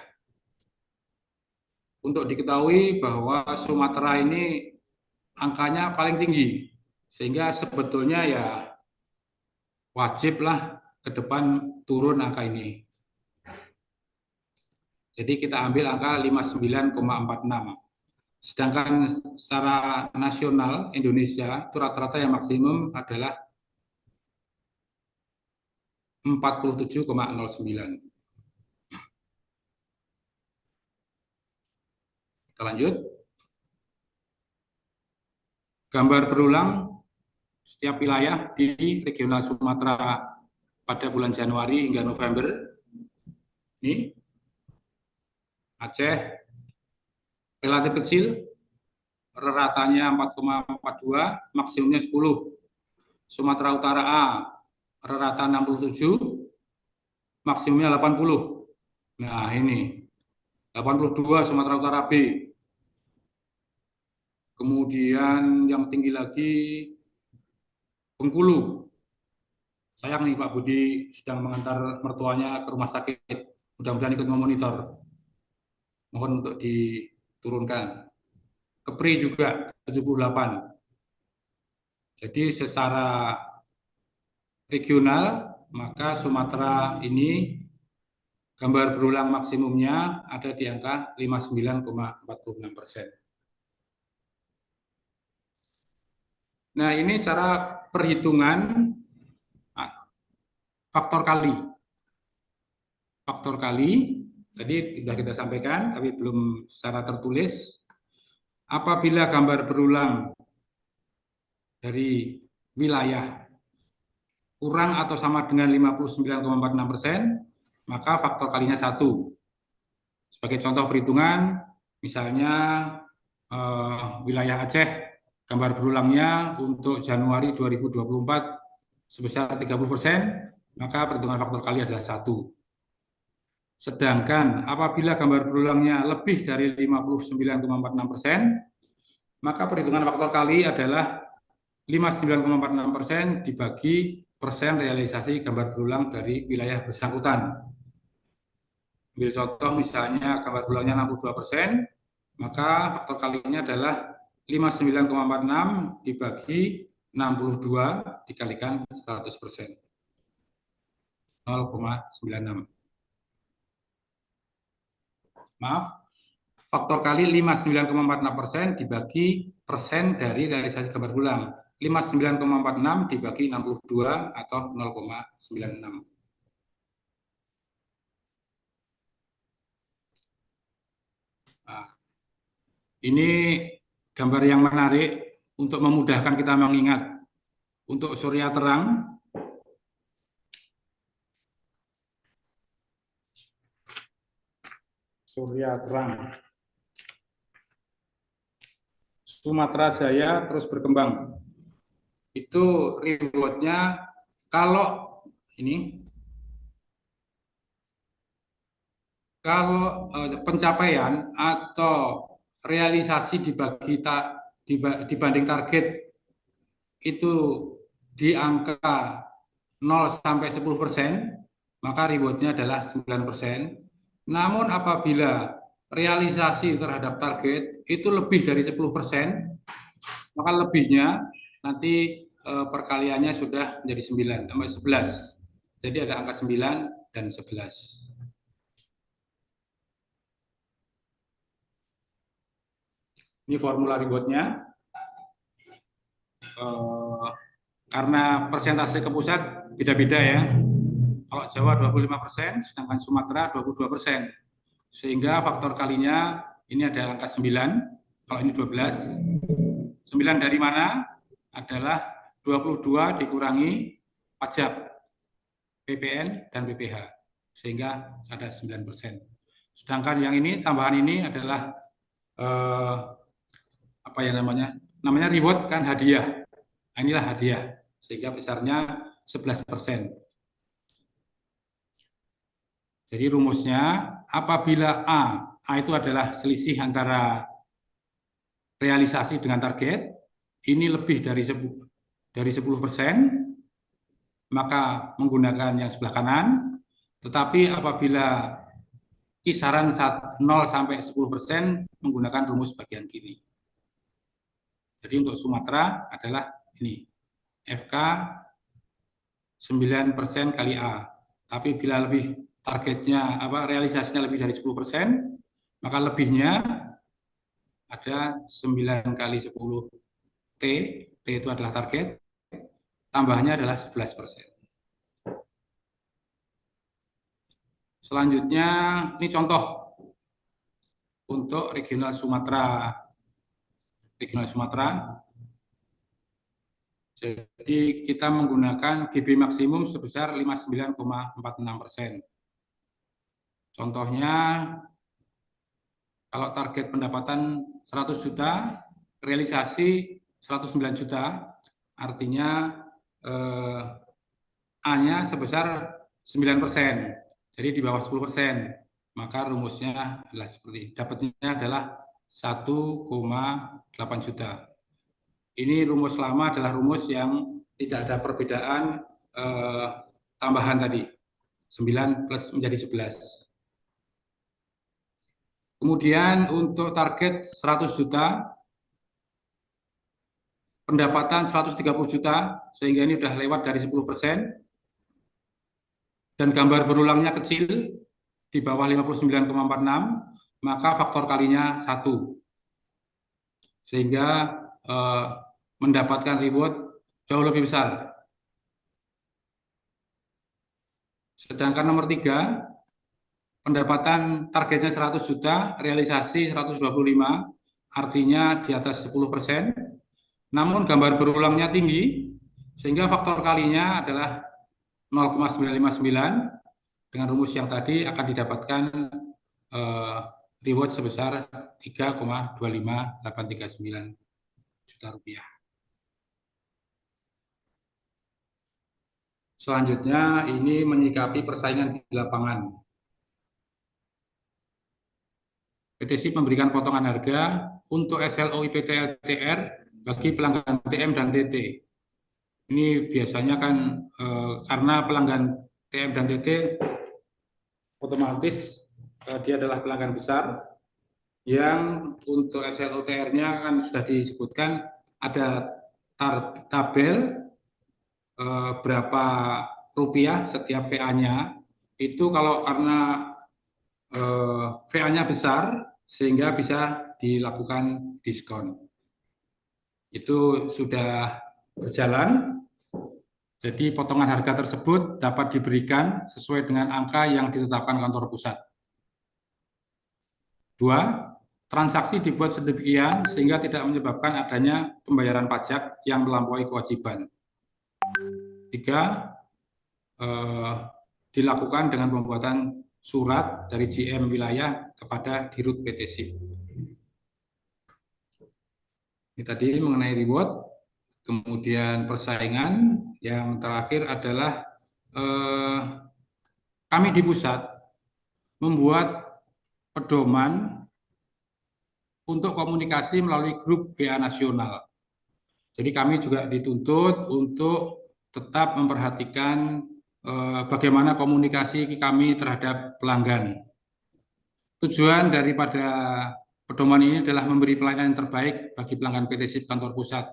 A: Untuk diketahui bahwa Sumatera ini angkanya paling tinggi, sehingga sebetulnya ya wajiblah ke depan turun angka ini. Jadi kita ambil angka 59,46. Sedangkan secara nasional Indonesia itu rata-rata yang maksimum adalah 47,09. Kita lanjut. Gambar berulang setiap wilayah di regional Sumatera pada bulan Januari hingga November. Ini Aceh relatif kecil, rata-ratanya 4,42, maksimumnya 10. Sumatera Utara A, rata 67, maksimumnya 80. Nah ini, 82 Sumatera Utara B. Kemudian yang tinggi lagi Bengkulu. Sayang nih Pak Budi sedang mengantar mertuanya ke rumah sakit. Mudah-mudahan ikut memonitor. Mohon untuk diturunkan. Kepri juga 78. Jadi secara regional, maka Sumatera ini gambar berulang maksimumnya ada di angka 59,46%. Nah, ini cara perhitungan faktor kali. Faktor kali, tadi sudah kita sampaikan, tapi belum secara tertulis. Apabila gambar berulang dari wilayah kurang atau sama dengan 59,46%, maka faktor kalinya 1. Sebagai contoh perhitungan, misalnya wilayah Aceh, gambar berulangnya untuk Januari 2024 sebesar 30%, maka perhitungan faktor kali adalah 1. Sedangkan apabila gambar berulangnya lebih dari 59,46%, maka perhitungan faktor kali adalah 59,46% dibagi persen realisasi gambar berulang dari wilayah bersangkutan. Ambil contoh misalnya gambar berulangnya 62%, maka faktor kalinya adalah 59,46 dibagi 62 dikalikan 100%. 0,96. Maaf, faktor kali 59,46% dibagi persen dari realisasi gambar berulang. 59,46 dibagi 62 atau 0,96. Nah, ini gambar yang menarik untuk memudahkan kita mengingat. Untuk surya terang, Sumatera Jaya terus berkembang. Itu rewardnya kalau pencapaian atau realisasi dibanding target itu di angka 0 sampai 10%, maka rewardnya adalah 9%. Namun apabila realisasi terhadap target itu lebih dari 10%, maka lebihnya nanti perkaliannya sudah menjadi 9 sampai 11. Jadi ada angka 9 dan 11. Ini formula rewardnya. Karena persentase ke pusat beda-beda ya. Kalau Jawa 25%, sedangkan Sumatera 22%. Sehingga faktor kalinya ini ada angka 9, kalau ini 12. 9 dari mana? Adalah 22 dikurangi pajak PPN dan PPh. Sehingga ada 9%. Sedangkan yang ini, tambahan ini adalah namanya reward kan hadiah. Nah, inilah hadiah, sehingga besarnya 11%. Jadi rumusnya, apabila A A itu adalah selisih antara realisasi dengan target. Ini lebih dari 10%, maka menggunakan yang sebelah kanan. Tetapi apabila kisaran 0 sampai 10% menggunakan rumus bagian kiri. Jadi untuk Sumatera adalah ini, FK 9% kali A. Tapi bila lebih targetnya, realisasinya lebih dari 10%, maka lebihnya ada 9 kali 10 T. T itu adalah target, tambahnya adalah 11%. Selanjutnya, ini contoh untuk regional Sumatera. Jadi kita menggunakan GB maksimum sebesar 59,46%. Contohnya, kalau target pendapatan 100 juta, realisasi 109 juta, artinya A-nya sebesar 9%, jadi di bawah 10%. Maka rumusnya adalah seperti ini. Dapatnya adalah 1,8 juta. Ini rumus lama adalah rumus yang tidak ada perbedaan tambahan tadi. 9 plus menjadi 11. Kemudian untuk target 100 juta, pendapatan 130 juta, sehingga ini sudah lewat dari 10%, dan gambar berulangnya kecil, di bawah 59,46, maka faktor kalinya 1. Sehingga mendapatkan reward jauh lebih besar. Sedangkan nomor 3, pendapatan targetnya 100 juta, realisasi 125, artinya di atas 10%, namun gambar berulangnya tinggi, sehingga faktor kalinya adalah 0,959, dengan rumus yang tadi akan didapatkan reward sebesar 3,25839 juta rupiah. Selanjutnya, ini menyikapi persaingan di lapangan. PT SIP memberikan potongan harga untuk SLO IPT LTR bagi pelanggan TM dan TT. Ini biasanya kan karena pelanggan TM dan TT otomatis dia adalah pelanggan besar yang untuk SLO TR-nya kan sudah disebutkan ada tabel berapa rupiah setiap VA-nya. Itu kalau karena VA-nya besar sehingga bisa dilakukan diskon. Itu sudah berjalan. Jadi potongan harga tersebut dapat diberikan sesuai dengan angka yang ditetapkan kantor pusat. 2, transaksi dibuat sedemikian sehingga tidak menyebabkan adanya pembayaran pajak yang melampaui kewajiban. 3, dilakukan dengan pembuatan surat dari GM wilayah kepada Dirut PT SIP. Ini tadi mengenai reward, kemudian persaingan, yang terakhir adalah kami di pusat membuat pedoman untuk komunikasi melalui grup BA nasional. Jadi kami juga dituntut untuk tetap memperhatikan bagaimana komunikasi kami terhadap pelanggan. Tujuan daripada pedoman ini adalah memberi pelayanan yang terbaik bagi pelanggan PT SIP kantor pusat.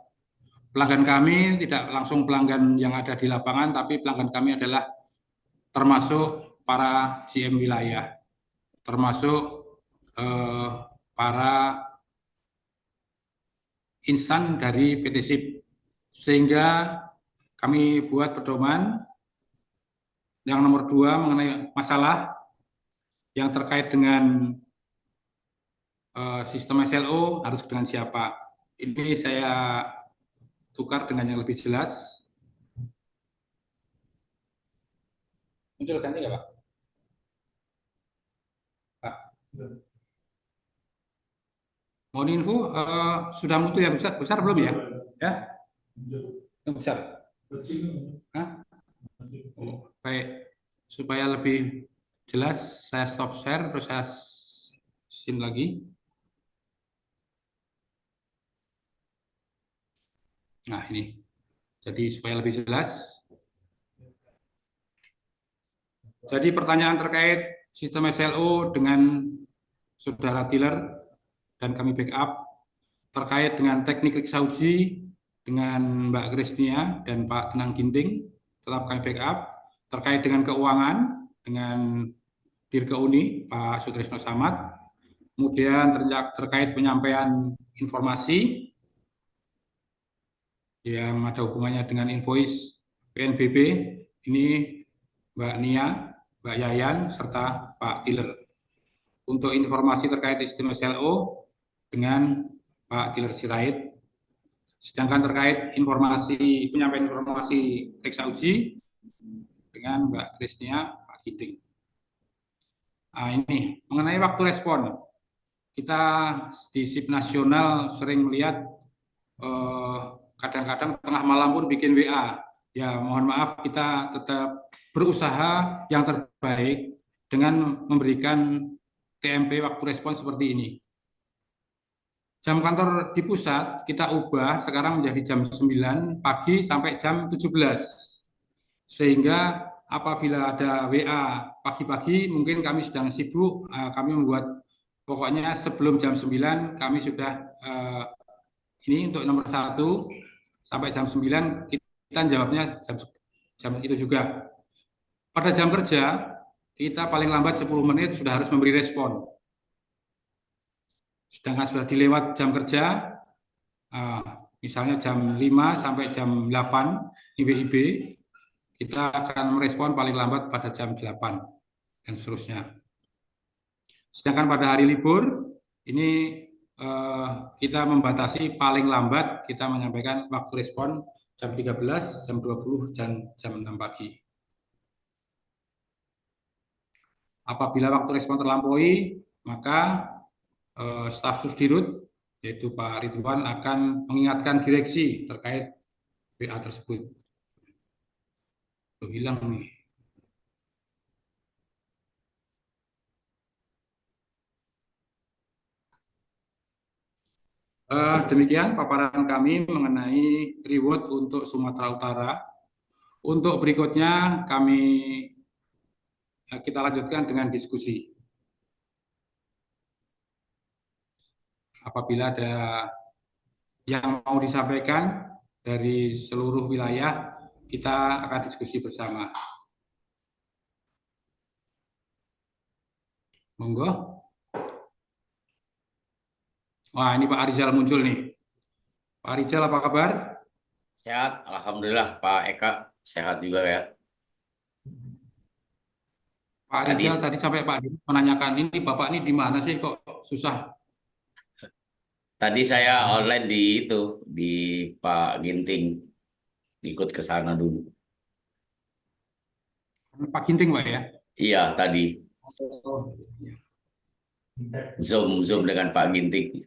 A: Pelanggan kami tidak langsung pelanggan yang ada di lapangan, tapi pelanggan kami adalah termasuk para GM wilayah, termasuk para insan dari PT SIP. Sehingga kami buat pedoman yang nomor 2 mengenai masalah yang terkait dengan sistem SLO harus dengan siapa. Ini saya tukar dengan yang lebih jelas. Muncul ganti nggak, Pak? Pak. Mohon info, sudah mutu yang besar belum ya? Ya? Yang besar? Hah? Oh, baik, supaya lebih jelas saya stop share terus saya scene lagi. Nah, ini. Jadi supaya lebih jelas. Jadi pertanyaan terkait sistem SLO dengan saudara dealer dan kami backup terkait dengan teknik reksa uji dengan Mbak Kristia dan Pak Tenang Ginting tetap kami backup, terkait dengan keuangan dengan Dirga Uni Pak Sutrisno Samad, kemudian terkait penyampaian informasi yang ada hubungannya dengan invoice PNBP ini Mbak Nia, Mbak Yayan, serta Pak Dealer. Untuk informasi terkait sistem SLO dengan Pak Dealer Sirait. Sedangkan terkait informasi penyampaian informasi reksa uji dengan Mbak Kristia, Pak Giting. Nah, ini mengenai waktu respon. Kita di SIP nasional sering melihat kadang-kadang tengah malam pun bikin WA. Ya, mohon maaf kita tetap berusaha yang terbaik dengan memberikan TMP waktu respon seperti ini. Jam kantor di pusat kita ubah sekarang menjadi jam 9 pagi sampai jam 17. Sehingga apabila ada WA pagi-pagi mungkin kami sedang sibuk, kami membuat pokoknya sebelum jam 9 kami sudah ini untuk nomor 1 sampai jam 9 kita jawabnya jam itu juga. Pada jam kerja kita paling lambat 10 menit sudah harus memberi respon. Sedangkan sudah dilewat jam kerja, misalnya jam 5 sampai jam 8 IBIB, kita akan merespon paling lambat pada jam 8 dan seterusnya. Sedangkan pada hari libur, ini kita membatasi paling lambat kita menyampaikan waktu respon jam 13, jam 20, dan jam 6 pagi. Apabila waktu respon terlampaui, maka staf Susdirut, yaitu Pak Ridwan, akan mengingatkan direksi terkait WA tersebut. Hilang nih. Demikian paparan kami mengenai reward untuk Sumatera Utara. Untuk berikutnya kita lanjutkan dengan diskusi. Apabila ada yang mau disampaikan dari seluruh wilayah, kita akan diskusi bersama. Monggo. Wah, ini Pak Arizal muncul nih. Pak Arizal, apa kabar?
F: Sehat, alhamdulillah Pak Eka sehat juga ya.
A: Pak Arizal tadi sampai Pak Adi menanyakan ini Bapak ini di mana sih kok susah?
F: Tadi saya online di Pak Ginting, ikut ke sana dulu.
A: Pak Ginting Pak ya?
F: Iya tadi
A: Oh,
F: Zoom dengan Pak Ginting.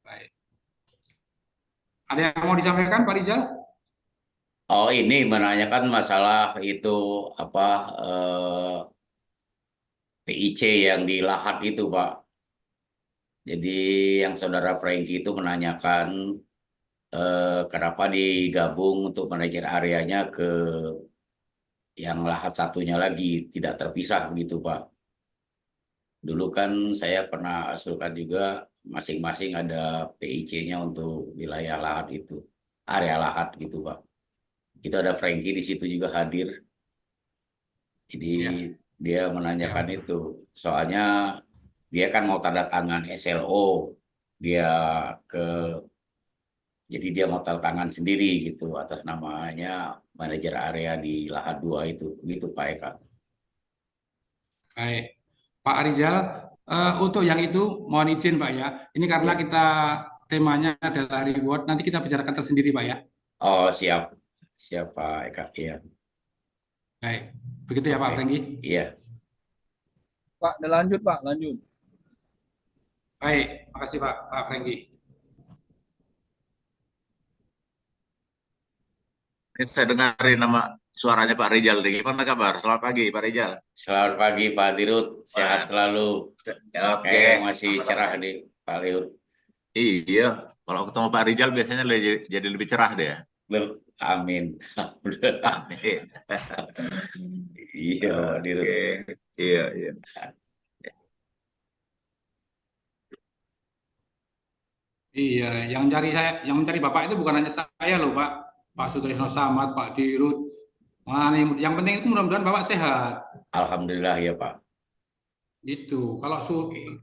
A: baik. Ada yang mau disampaikan Pak Rizal?
F: Oh ini menanyakan masalah itu apa PIC yang di Lahat itu Pak. Jadi yang saudara Franky itu menanyakan kenapa digabung untuk manajer areanya ke yang Lahat satunya lagi, tidak terpisah gitu Pak. Dulu kan saya pernah usulkan juga masing-masing ada PIC-nya untuk wilayah Lahat itu, area Lahat gitu Pak. Itu ada Franky di situ juga hadir. Jadi dia menanyakan itu, soalnya dia kan mau tanda tangan SLO, jadi dia mau tanda tangan sendiri gitu atas namanya manajer area di Lahat 2 itu, gitu Pak Eka.
A: Baik. Pak Rizal, untuk yang itu mohon izin Pak ya. Ini karena kita temanya adalah reward, nanti kita bicarakan tersendiri Pak ya.
F: Oh siap, siap Pak Eka. Iya.
A: Baik, begitu ya Pak Franky.
F: Iya.
G: Pak, lanjut Pak, lanjut.
A: Baik, makasih Pak Franky.
B: Ini saya dengarin nama suaranya Pak Rijal nih. Gimana kabar? Selamat pagi Pak Rijal.
F: Selamat pagi Pak Dirut, sehat
B: Wah,
F: selalu.
B: oke,
F: Masih
B: sama-sama.
F: cerah nih Pak Dirut.
B: Iya, kalau ketemu Pak Rijal biasanya jadi lebih cerah deh.
F: Amin. Alhamdulillah.
B: Amin.
F: Iya Pak Dirut.
B: Oke, iya, iya.
A: Iya, yang mencari Bapak itu bukan hanya saya loh, Pak. Pak Sutrisno Samad, Pak Dirut. Wah, yang penting itu mudah-mudahan Bapak sehat.
F: Alhamdulillah ya Pak.
A: Itu. Kalau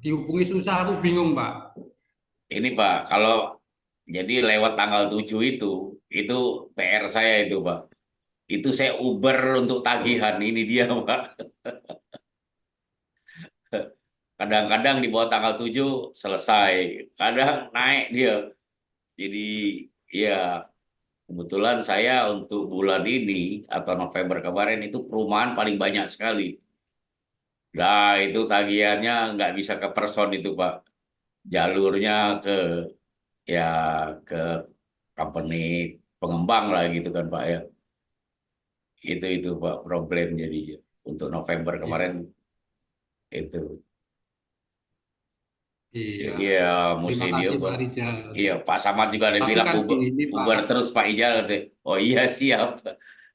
A: dihubungi susah aku bingung, Pak.
F: Ini Pak, kalau jadi lewat tanggal 7 itu PR saya itu Pak. Itu saya Uber untuk tagihan, ini dia Pak. Kadang-kadang di bawah tanggal 7 selesai, kadang naik dia. Jadi ya kebetulan saya untuk bulan ini atau November kemarin itu perumahan paling banyak sekali. Nah itu tagihannya nggak bisa ke person itu Pak. Jalurnya ke ya ke company pengembang lah gitu kan Pak ya. Itu Pak problem jadi untuk November kemarin itu.
A: Iya.
F: Iya,
A: Terima
F: mesti dia
A: kasih Pak
F: Uber.
A: Rijal.
F: Iya, Pak Samad juga ada
A: Tapi
F: bilang
A: kan
F: Uber,
A: gini,
F: Uber
A: Pak.
F: terus Pak Ijal. Oh iya siap.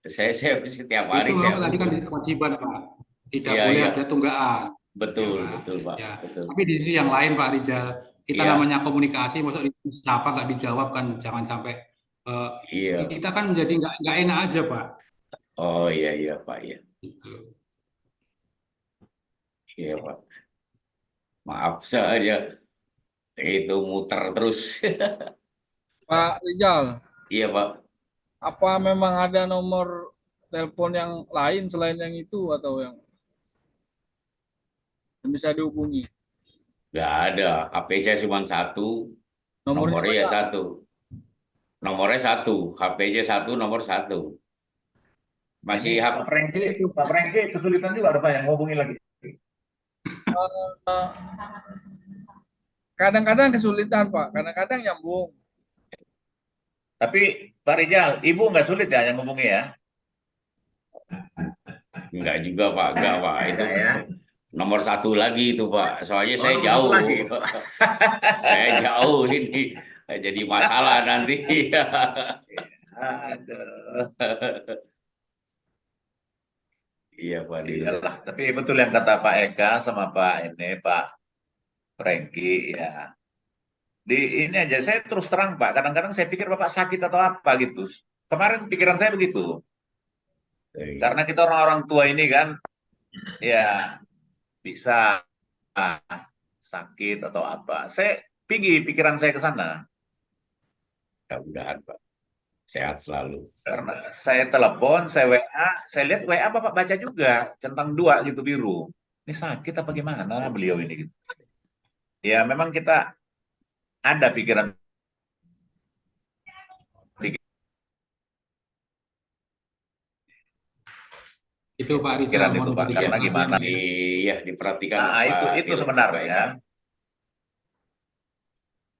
F: Saya setiap hari
A: Itu
F: saya
A: memang tadi kan
F: Uber.
A: kewajiban, Pak. Tidak
F: Iya,
A: boleh
F: iya.
A: ada tunggaan. Ya,
F: Betul,
A: Pak.
F: betul, Pak.
A: Ya.
F: Betul.
A: Tapi di sisi yang lain, Pak Rijal, kita
F: Iya,
A: namanya komunikasi, maksud siapa nggak dijawab kan, jangan sampai eh,
F: iya.
A: kita kan menjadi nggak enak aja, Pak.
F: Oh iya, iya, Pak. Iya,
A: Gitu.
F: iya, Pak. Maaf saja. Itu muter terus.
G: Pak Rijal,
F: Iya, Pak.
G: apa memang ada nomor telepon yang lain selain yang itu atau yang bisa dihubungi?
F: Nggak ada. HP saya cuma satu.
G: Nomornya
F: Nomornya ya
G: banyak.
F: satu. Nomornya satu. HP-nya satu, nomor satu.
B: Ini
F: Masih HP.
B: Pak Franky kesulitan juga ada Pak yang ngomongin lagi.
G: Eh, Kadang-kadang kesulitan Pak, kadang-kadang nyambung.
B: Tapi Pak Rijal, Ibu nggak sulit ya yang ngomongin ya?
F: Enggak juga Pak, enggak Pak. Itu
B: Enggak ya?
F: nomor satu lagi itu Pak. Soalnya
B: Oh,
F: saya
B: nomor satu
F: jauh.
B: lagi.
F: Saya jauh ini. Jadi masalah nanti.
B: Aduh.
F: Iya Pak Dirut.
B: Iyalah, tapi betul yang kata Pak Eka sama Pak Franky ya. Di ini aja saya terus terang Pak, kadang-kadang saya pikir Bapak sakit atau apa gitu. Kemarin pikiran saya begitu. Karena kita orang-orang tua ini kan ya bisa sakit atau apa. Saya pikiran saya ke sana.
F: Mudah-mudahan Pak. Sehat selalu.
B: Karena saya telepon, saya WA, saya lihat WA Bapak baca juga centang 2 gitu biru. Ini sakit apa gimana beliau ini gitu. Ya memang kita ada pikiran
A: Itu Pak Rijal
B: pikiran itu
A: mohon
B: Pak,
A: sedikit
B: karena
A: maaf
B: gimana?
A: ya.
F: Iya, diperhatikan
B: Nah,
F: Pak
B: itu
F: Dirut
B: sebenarnya.
F: sampaikan.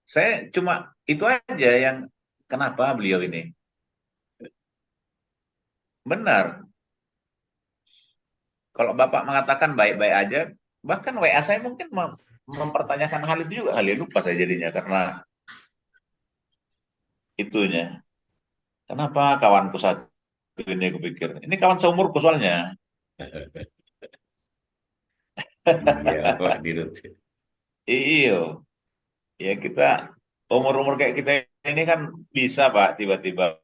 B: Saya cuma itu aja yang kenapa beliau ini. Benar. Kalau Bapak mengatakan baik-baik aja, bahkan WA saya mungkin mempertanyakan hal itu juga kali ya, lupa saya jadinya karena itunya. Kenapa kawanku satu ini aku pikir. Ini kawan seumurku soalnya.
F: Iya Pak Dirut.
B: Iya. Ya kita umur-umur kayak kita ini kan bisa Pak tiba-tiba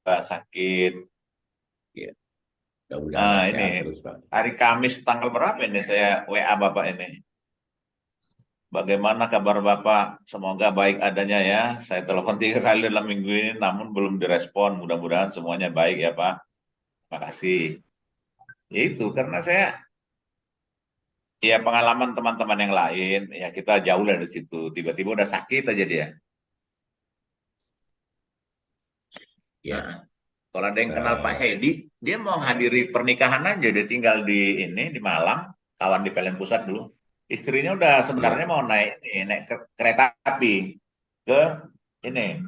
B: sakit.
F: Iya. Mudah-mudahan
B: Nah
F: sehat
B: ini
F: terus Pak.
B: hari Kamis tanggal berapa ini saya WA Bapak ini. Bagaimana kabar Bapak? Semoga baik adanya ya. Saya telepon 3 kali dalam minggu ini namun belum direspon. Mudah-mudahan semuanya baik ya Pak. Terima kasih. Ya itu karena saya ya pengalaman teman-teman yang lain ya kita jauh dari situ. Tiba-tiba udah sakit aja dia.
F: Ya.
B: Nah, kalau ada yang kenal Pak Hedi, dia mau hadiri pernikahan aja, dia tinggal di Malang, kawan di Pelen Pusat dulu. Istrinya udah sebenarnya mau naik kereta api ke ini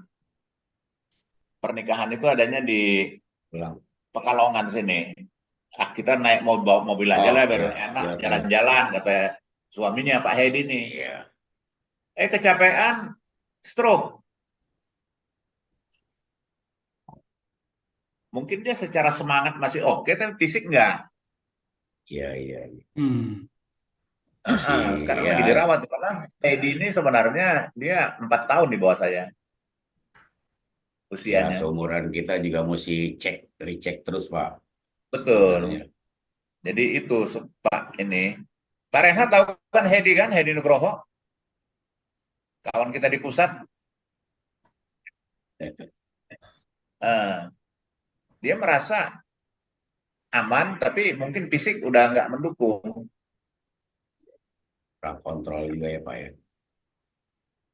B: pernikahan itu adanya di
F: Pulang.
B: Pekalongan sini. Ah, kita naik mau bawa mobil aja lah biar
F: Iya,
B: enak
F: iya,
B: jalan-jalan, kata suaminya Pak Hedi nih.
F: iya.
B: Kecapean, stroke. Mungkin dia secara semangat masih oke, tapi fisik enggak.
F: Iya, iya.
A: Hmm.
B: Sekarang
F: Ya,
B: lagi dirawat. Karena Hedi ini sebenarnya dia 4 tahun di bawah saya
F: ya
B: usianya.
F: seumuran kita juga mesti recheck terus Pak.
B: Betul.
F: Sebenarnya.
B: Jadi itu Pak ini. Pak Renhat tahu kan Hedi kan, Hedi Nugroho, kawan kita di pusat. Eh, dia merasa aman, tapi mungkin fisik udah nggak mendukung.
F: Kurang kontrol juga ya Pak ya.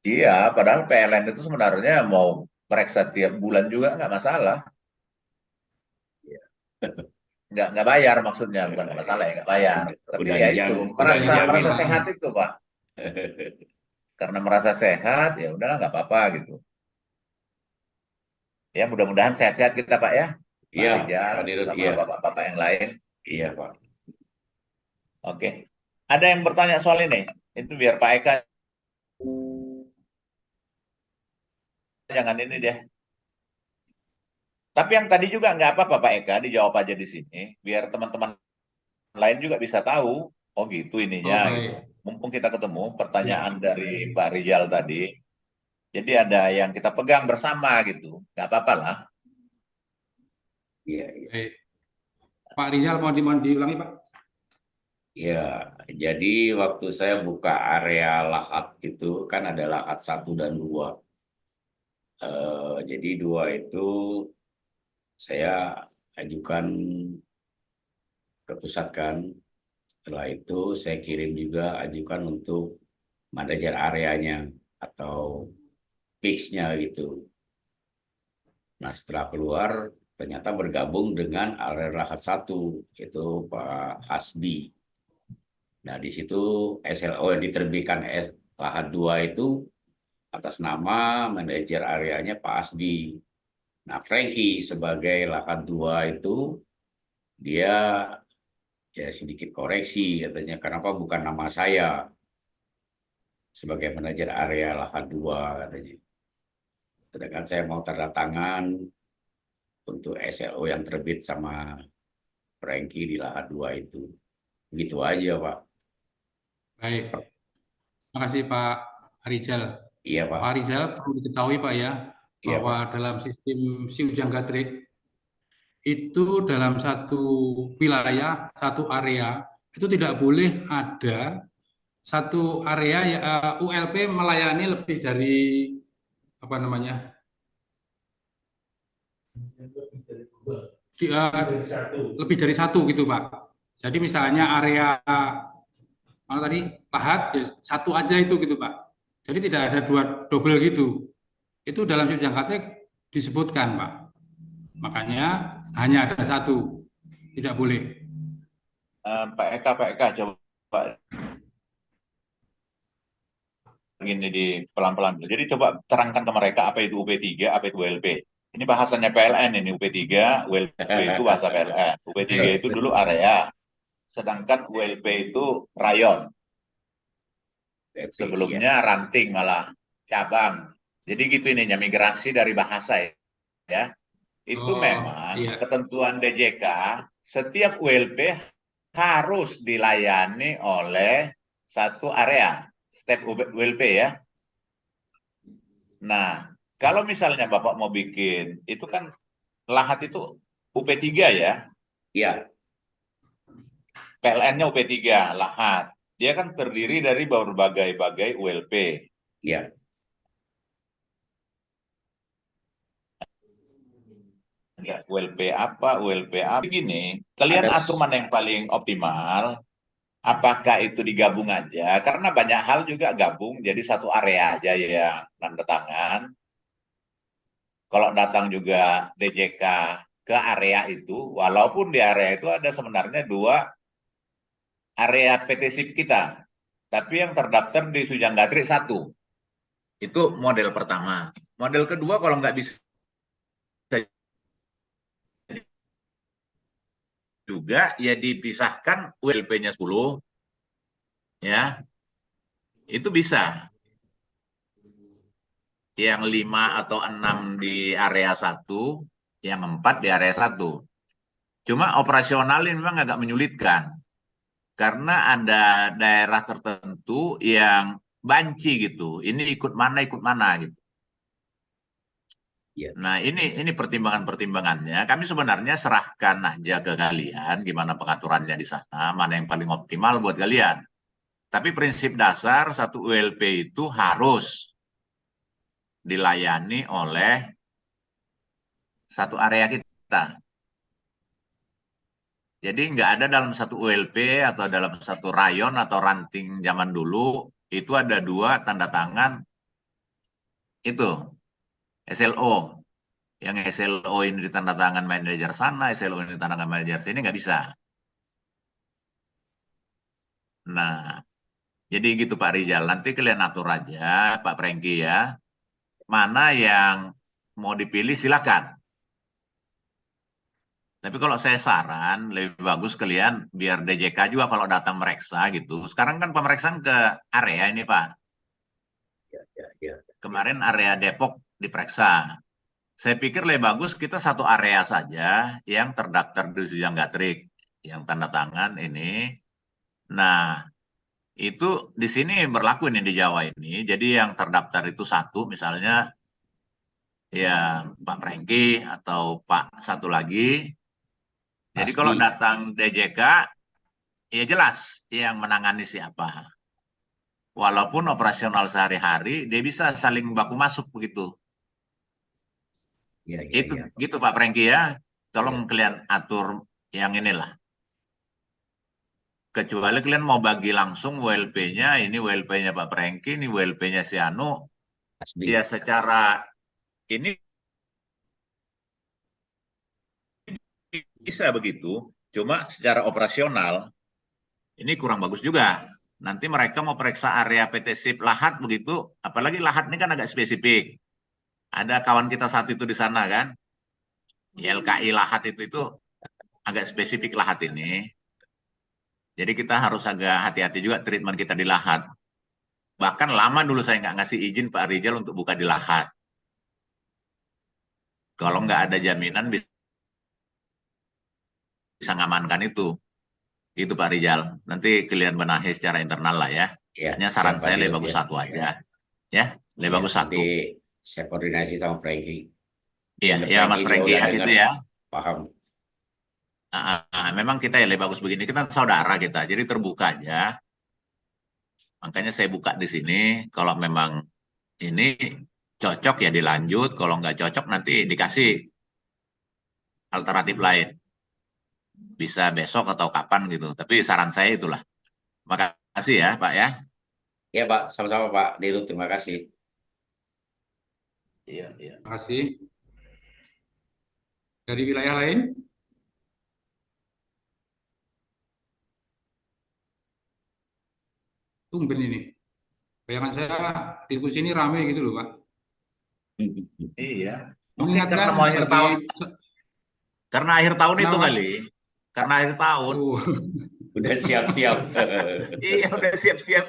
B: Iya, padahal PLN itu sebenarnya mau periksa tiap bulan juga nggak masalah. Nggak bayar maksudnya, bukan nggak masalah ya, nggak bayar. Tapi
F: Udah
B: ya
F: dijamin,
B: itu,
F: udah dijamin.
B: merasa sehat itu Pak. Karena merasa sehat, ya udahlah nggak apa-apa gitu. Ya mudah-mudahan sehat-sehat kita Pak ya. Pak
F: Iya,
B: Rijal,
F: Pak Dirut,
B: sama
F: iya.
B: bapak-bapak yang lain.
F: Iya Pak.
B: Oke. Ada yang bertanya soal ini? Itu biar Pak Eka jangan ini deh. Tapi yang tadi juga nggak apa-apa Pak Eka, dijawab aja di sini. Biar teman-teman lain juga bisa tahu. Oh gitu
A: Oh,
B: ininya.
A: baik.
B: Gitu. Mumpung kita ketemu pertanyaan dari Pak Rijal tadi. Jadi ada yang kita pegang bersama gitu. Nggak apa-apa lah.
F: Iya, iya.
A: Baik. Pak Rizal mau diulangi, Pak?
F: Ya, jadi waktu saya buka area lahat itu kan ada lahat 1 dan 2. Jadi 2 itu saya ajukan ke pusat kan. Setelah itu saya kirim juga ajukan untuk manajer areanya atau fixnya gitu. Nah setelah keluar ternyata bergabung dengan area lahat 1 yaitu Pak Hasbi. Nah, di situ SLO yang diterbitkan lahat 2 itu atas nama manajer areanya Pak Asbi. Nah, Frankie sebagai lahat 2 itu dia ya sedikit koreksi katanya kenapa bukan nama saya sebagai manajer area lahat 2 katanya. Sedangkan saya mau tanda tangan untuk SLO yang terbit sama Frankie di lahat 2 itu. Begitu aja, Pak.
A: Baik. Terima kasih Pak Rizal.
F: Iya, Pak.
A: Pak Rizal perlu diketahui Pak ya,
F: Iya,
A: bahwa
F: Pak.
A: dalam sistem Si Ujang Gadrik itu dalam satu wilayah, satu area, itu tidak boleh ada satu area ya, ULP melayani lebih dari apa namanya? Lebih dari satu gitu Pak. Jadi misalnya area mana tadi lahat ya, satu aja itu gitu Pak. Jadi tidak ada dua double gitu. Itu dalam Si Ujang Gadrik disebutkan Pak. Makanya hanya ada satu, tidak boleh.
B: Pak Eka, coba gini di pelan-pelan. Jadi coba terangkan ke mereka apa itu UP3, apa itu ULP. Ini bahasanya PLN ini UP3, ULP itu bahasa PLN. UP3 itu dulu area, sedangkan ULP itu rayon. Sebelumnya ranting malah cabang. Jadi gitu ininya migrasi dari bahasa ya. Itu memang
A: iya.
B: ketentuan DJK setiap ULP harus dilayani oleh satu area, step ULP ya. Nah, kalau misalnya Bapak mau bikin, itu kan lahat itu UP3 ya,
F: Iya,
B: PLN-nya UP3, lahat. Dia kan terdiri dari berbagai-bagai ULP.
F: iya.
B: Ya, ULP apa, ULP apa. Begini, kalian
F: Ada
B: atur mana yang paling optimal, apakah itu digabung aja, karena banyak hal juga gabung jadi satu area aja yang tanda tangan. Kalau datang juga DJK ke area itu, walaupun di area itu ada sebenarnya 2 area PT SIP kita, tapi yang terdaftar di Sujang Gadrik 1. Itu model pertama. Model kedua kalau nggak bisa juga, ya dipisahkan ULP-nya 10, ya, itu bisa. Yang 5 atau 6 di area 1, yang 4 di area 1. Cuma operasional ini memang agak menyulitkan. Karena ada daerah tertentu yang banci gitu. Ini ikut mana gitu.
F: Iya.
B: Nah, ini pertimbangan-pertimbangannya. Kami sebenarnya serahkan aja ke kalian gimana pengaturannya di sana, mana yang paling optimal buat kalian. Tapi prinsip dasar satu ULP itu harus dilayani oleh satu area kita. Jadi nggak ada dalam satu ULP atau dalam satu rayon atau ranting zaman dulu itu ada 2 tanda tangan itu SLO. Yang SLO ini ditandatangan manajer sana, SLO ini ditandatangan manajer sini, nggak bisa. Nah, jadi gitu Pak Rizal. Nanti kalian atur aja, Pak Prengki ya. Mana yang mau dipilih silakan. Tapi kalau saya saran, lebih bagus kalian biar DJK juga kalau datang meriksa gitu. Sekarang kan pemeriksaan ke area ini Pak.
F: Ya.
B: Kemarin area Depok diperiksa. Saya pikir lebih bagus kita satu area saja yang terdaftar di Sujang Gatrik, yang tanda tangan ini. Nah, itu di sini berlaku ini di Jawa ini. Jadi yang terdaftar itu 1, misalnya ya Pak Prengki atau Pak satu lagi. Jadi
F: Pasti.
B: kalau datang DJK, ya jelas yang menangani siapa. Walaupun operasional sehari-hari, dia bisa saling baku masuk begitu.
F: Ya.
B: Itu gitu Pak Prengki ya. Tolong
F: Ya.
B: kalian atur yang inilah. Kecuali kalian mau bagi langsung WLP-nya, ini WLP-nya Pak Prengki, ini WLP-nya si Anu.
F: Pasti.
B: Ya secara ini bisa begitu, cuma secara operasional ini kurang bagus juga. Nanti mereka mau periksa area PT SIP Lahat begitu, apalagi Lahat ini kan agak spesifik. Ada kawan kita satu itu di sana kan, YLKI Lahat itu agak spesifik Lahat ini. Jadi kita harus agak hati-hati juga treatment kita di Lahat. Bahkan lama dulu saya nggak ngasih izin Pak Rizal untuk buka di Lahat. Kalau nggak ada jaminan bisa ngamankan itu. Itu Pak Rizal. Nanti kalian benahi secara internal lah ya.
F: Ya,
B: Hanya saran
F: siap, Pak
B: saya lebih
F: Dirut,
B: bagus
F: ya.
B: satu aja. Ya, lebih
F: Ya,
B: bagus
F: nanti
B: satu.
F: saya koordinasi sama Franky.
B: Iya,
F: Biar
B: ya Mas
F: juga
B: Prengki
F: udah
B: ya
F: dengar,
B: gitu ya.
F: paham.
B: Memang kita ya lebih bagus begini. Kita saudara kita, jadi terbuka aja. Makanya saya buka di sini. Kalau memang ini cocok ya dilanjut. Kalau nggak cocok nanti dikasih alternatif lain. Bisa besok atau kapan gitu. Tapi saran saya itulah. Makasih ya Pak ya.
F: Ya, Pak. Sama-sama, Pak Dirut. Terima kasih.
B: Iya.
A: Terima kasih. Dari wilayah lain? Tumben ini. Bayangan saya diskusi ini ramai gitu loh, Pak.
B: Iya. Mungkin
A: Mengingatkan
B: karena mau akhir
A: bagi
B: tahun. Karena akhir tahun itu
A: Kenapa?
B: kali. Karena akhir tahun.
F: Udah siap-siap.
B: Iya udah siap-siap.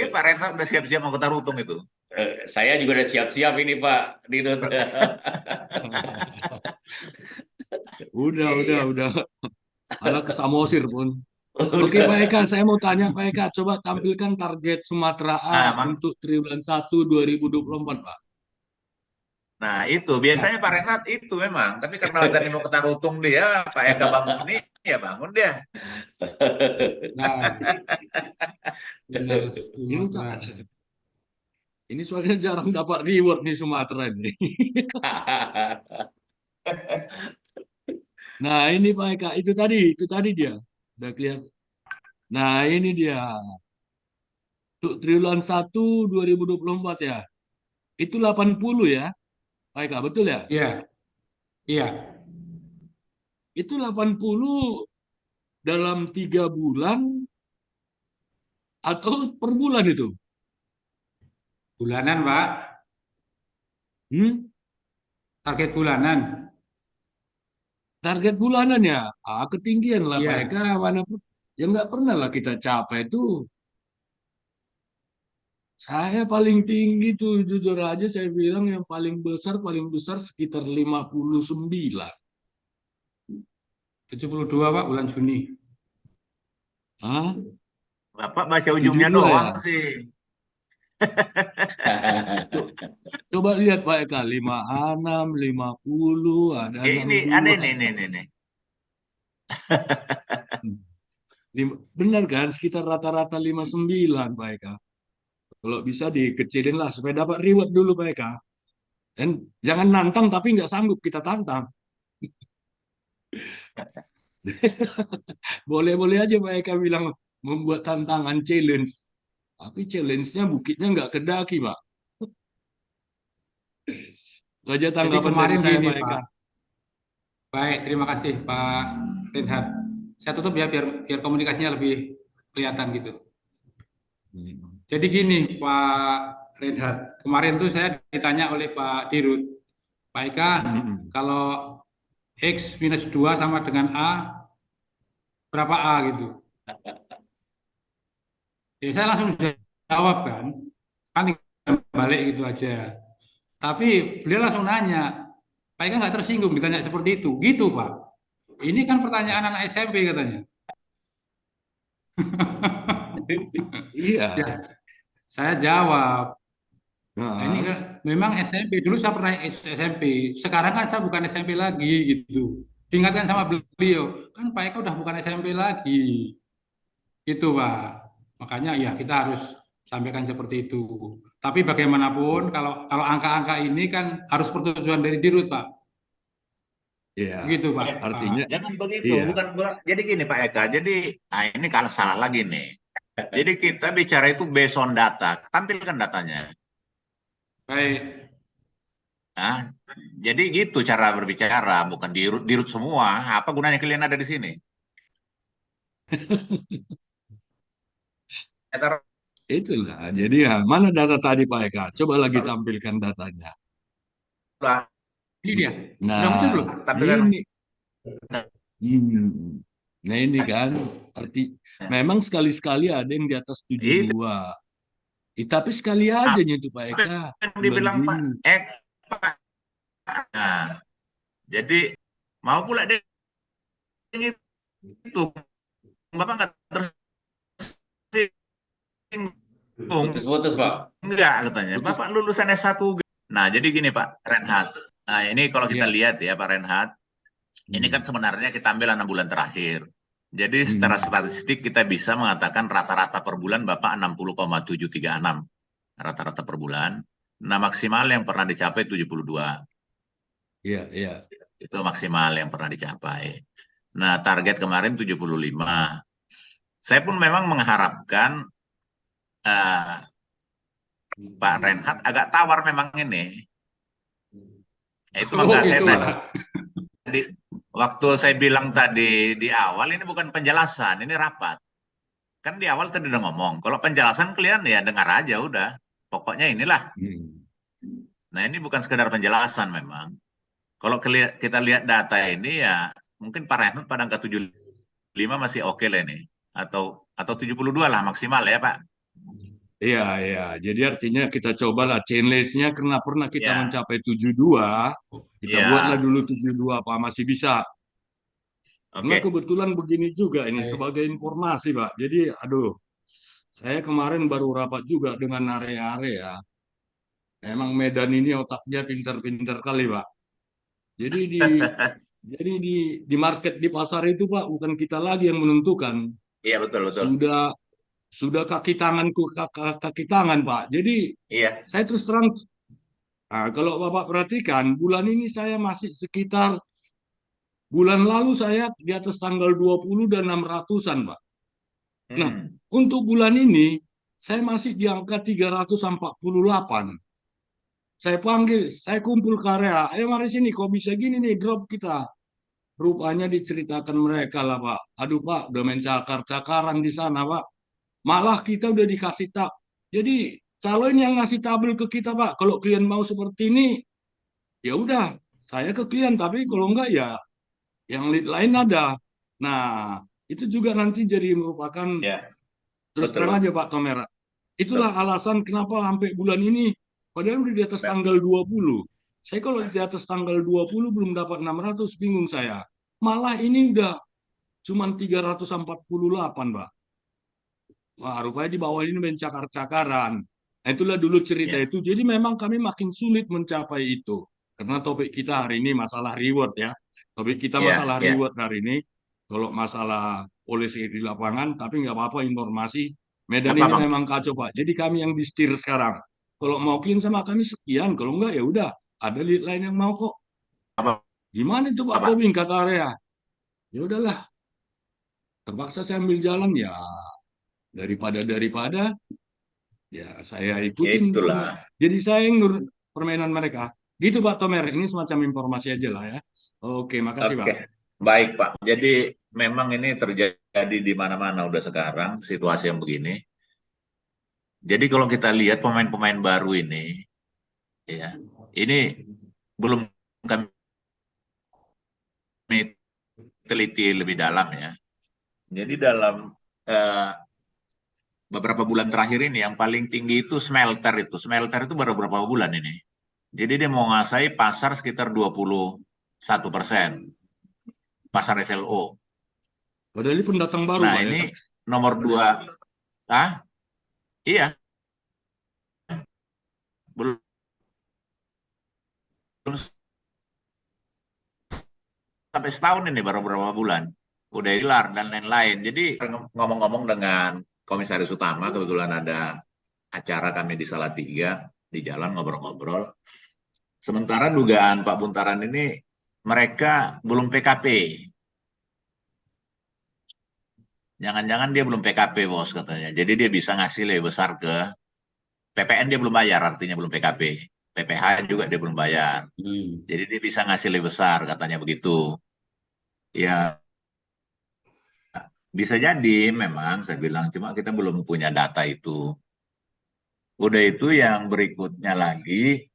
B: Pak Renta udah siap-siap mau ke Tarutung itu.
F: Saya juga udah siap-siap ini, Pak Dirut.
C: Udah. Ala ke Samosir pun. Oke Pak Eka, saya mau tanya Pak Eka, coba tampilkan target Sumatera A untuk triwulan 1 2024 Pak.
B: Nah itu biasanya Pak Renat itu memang, tapi karena tadi mau ke Tarutung dia, Pak Eka bangun ini, ya bangun dia.
A: Nah, benar
C: Ini,
A: Sumatera.
C: ini soalnya jarang dapat reward nih Sumatera ini. Nah ini Pak Eka, itu tadi dia. Udah kelihatan. Nah ini dia. Untuk triwulan 1 2024 ya. Itu 80 ya. Pak Eka, betul ya?
A: Iya.
C: Itu 80 dalam 3 bulan atau per bulan itu?
A: Bulanan, Pak.
C: Hmm?
A: Target bulanan.
C: target bulanannya, ketinggian lah Pak
A: Iya.
C: Eka, mana pun. Ya nggak pernah lah kita capai itu. Saya paling tinggi tuh, jujur aja saya bilang yang paling besar sekitar 59.
A: 72 Pak bulan Juni.
C: Hah?
B: Bapak baca ujungnya
C: 72 ya?
B: doang sih.
C: Co- Coba lihat Pak Eka, 56, 50, ada
B: Ini ada
C: 62.
B: ini.
C: Benar kan? Sekitar rata-rata 59 Pak Eka. Kalau bisa dikecilin lah supaya dapat reward dulu Pak Eka. Dan jangan nantang tapi nggak sanggup kita tantang. Boleh-boleh aja Pak Eka bilang membuat tantangan challenge. Tapi challenge-nya bukitnya nggak kedaki Pak. Itu aja
A: Jadi
C: tanggapan dari
A: kemarin
C: saya
A: gini
C: Pak Eka.
A: Pak. Baik, terima kasih Pak Reinhard. Saya tutup ya biar komunikasinya lebih kelihatan gitu. Jadi gini Pak Reinhard, kemarin tuh saya ditanya oleh Pak Dirut, Pak Eka, kalau X minus 2 sama dengan A, berapa A gitu. Ya saya langsung jawab kan tinggal balik gitu aja. Tapi beliau langsung nanya, Pak Eka nggak tersinggung ditanya seperti itu. Gitu Pak. Ini kan pertanyaan anak SMP katanya.
C: Iya.
A: Ya, saya jawab. Nah, ini
C: Nah,
A: kan memang SMP. Dulu saya pernah SMP. Sekarang kan saya bukan SMP lagi gitu. Diingatkan sama beliau, kan Pak Eka udah bukan SMP lagi. Itu Pak. Makanya ya kita harus sampaikan seperti itu. Tapi bagaimanapun kalau angka-angka ini kan harus persetujuan dari Dirut Pak.
C: iya.
A: Begitu Pak.
C: Artinya,
B: Jangan begitu,
C: iya.
B: jadi gini Pak Eka. Jadi ini kalau salah lagi nih. Jadi kita bicara itu based on data. Tampilkan datanya.
A: Baik.
B: Nah, jadi gitu cara berbicara, bukan dirut semua. Apa gunanya kalian ada di sini? Ya, taruh
C: Itulah. Jadi ya, mana data tadi Pak Eka? Coba lagi tampilkan datanya.
B: lah.
A: Ini dia. Udah muncul
C: Nah,
A: belum?
B: Tampilkan.
C: ini. Nah ini kan memang sekali-sekali ada yang di atas 72. Tapi sekali aja nyentuh Pak Eka.
B: Yang
C: Bulan
B: dibilang Pak
C: Juni.
B: Pak. Nah, jadi mau pula dia itu Bapak nggak tersinggung.
F: Putus-putus, Pak.
B: Enggak katanya. Bapak lulusan S1. Nah, jadi gini Pak Reinhard. Nah, ini kalau kita
C: Iya.
B: lihat ya Pak Reinhard, ini kan sebenarnya kita ambil 6 bulan terakhir. Jadi secara statistik kita bisa mengatakan rata-rata per bulan Bapak 60,736 rata-rata per bulan. Nah, maksimal yang pernah dicapai 72.
C: Iya, iya.
B: Itu maksimal yang pernah dicapai. Nah, target kemarin 75. Saya pun memang mengharapkan Pak Reinhard agak tawar memang ini. Itu maka saya
A: gitu,
B: tadi waktu saya bilang tadi di awal ini bukan penjelasan, ini rapat. Kan di awal tadi udah ngomong, kalau penjelasan kalian ya dengar aja udah. Pokoknya inilah. Nah, ini bukan sekedar penjelasan memang. Kalau kita lihat data ini ya mungkin Pak Reinhard pada angka 75 masih oke lah ini. Atau 72 lah maksimal ya Pak.
C: Iya, iya. Jadi artinya kita cobalah challenge-nya karena pernah kita
B: Ya.
C: mencapai 72, kita
B: Ya.
C: buatlah dulu 72 apa masih bisa. Karena
B: Oke.
C: kebetulan begini juga ini sebagai informasi, Pak. Jadi, aduh, saya kemarin baru rapat juga dengan area-area. Emang Medan ini otaknya pintar-pintar kali, Pak. Jadi di market di pasar itu, Pak, bukan kita lagi yang menentukan.
B: Iya betul.
C: Sudah kaki tangan, Pak. Jadi
B: Iya.
C: saya terus terang, kalau Bapak perhatikan, bulan ini saya masih sekitar bulan lalu saya di atas tanggal 20 dan 600-an, Pak. Nah, untuk bulan ini saya masih di angka 348. Saya panggil, saya kumpul karya, ayo mari sini, kok bisa gini nih grup kita. Rupanya diceritakan mereka lah, Pak. Aduh, Pak, udah main cakar-cakaran di sana, Pak. Malah kita udah dikasih Jadi calon yang ngasih tabel ke kita, Pak, kalau klien mau seperti ini, ya udah, saya ke klien. Tapi kalau enggak ya yang lead lain ada. Nah, itu juga nanti jadi merupakan
B: Ya,
C: terus
B: betul,
C: terang
B: Pak.
C: aja Pak Tomera. Itulah alasan kenapa sampai bulan ini, padahal udah di atas tanggal 20. Saya kalau di atas tanggal 20 belum dapat 600, bingung saya. Malah ini udah cuman 348, Pak. Wah, rupanya di bawah ini mencakar-cakaran. Nah, itulah dulu cerita
B: Ya.
C: itu. Jadi memang kami makin sulit mencapai itu. Karena topik kita hari ini masalah reward ya. Topik kita
B: Ya,
C: masalah
B: ya.
C: reward hari ini. Kalau masalah polisi di lapangan, tapi nggak apa-apa informasi. Medan
B: Apa,
C: ini
B: Bang?
C: memang kacau, Pak. Jadi kami yang distir sekarang. Kalau mau clean sama kami sekian, kalau enggak ya udah. Ada lead lain yang mau kok.
B: Apa,
C: Gimana itu Pak
B: Pak?
C: Tobing kata area? Ya udahlah, terpaksa saya ambil jalan ya daripada ya saya ikutin.
B: Itulah.
C: Jadi saya yang nurut permainan mereka. Gitu Pak Tomer, ini semacam informasi aja lah ya. Oke, makasih Pak.
B: Oke, baik Pak. Jadi memang ini terjadi di mana-mana udah sekarang situasi yang begini. Jadi kalau kita lihat pemain-pemain baru ini, ya, ini belum kami teliti lebih dalam ya. Jadi dalam eh, beberapa bulan terakhir ini yang paling tinggi itu smelter itu. Smelter itu baru beberapa bulan ini. Jadi dia mau menguasai pasar sekitar 21%. Pasar SLO.
C: Padahal ini pendatang baru
B: Nah,
C: Pak ya.
B: ini nomor 2. Iya. Belum sampai setahun ini, baru beberapa bulan. Udah hilar dan lain-lain. Jadi ngomong-ngomong dengan Komisaris Utama, kebetulan ada acara kami di Salatiga, di jalan ngobrol-ngobrol. Sementara dugaan Pak Buntaran ini, mereka belum PKP. Jangan-jangan dia belum PKP, Bos, katanya. Jadi dia bisa ngasih lebih besar ke PPN, dia belum bayar, artinya belum PKP. PPH juga dia belum bayar. Jadi dia bisa ngasih lebih besar, katanya begitu. Ya, bisa jadi memang, saya bilang, cuma kita belum punya data itu. Udah itu yang berikutnya lagi,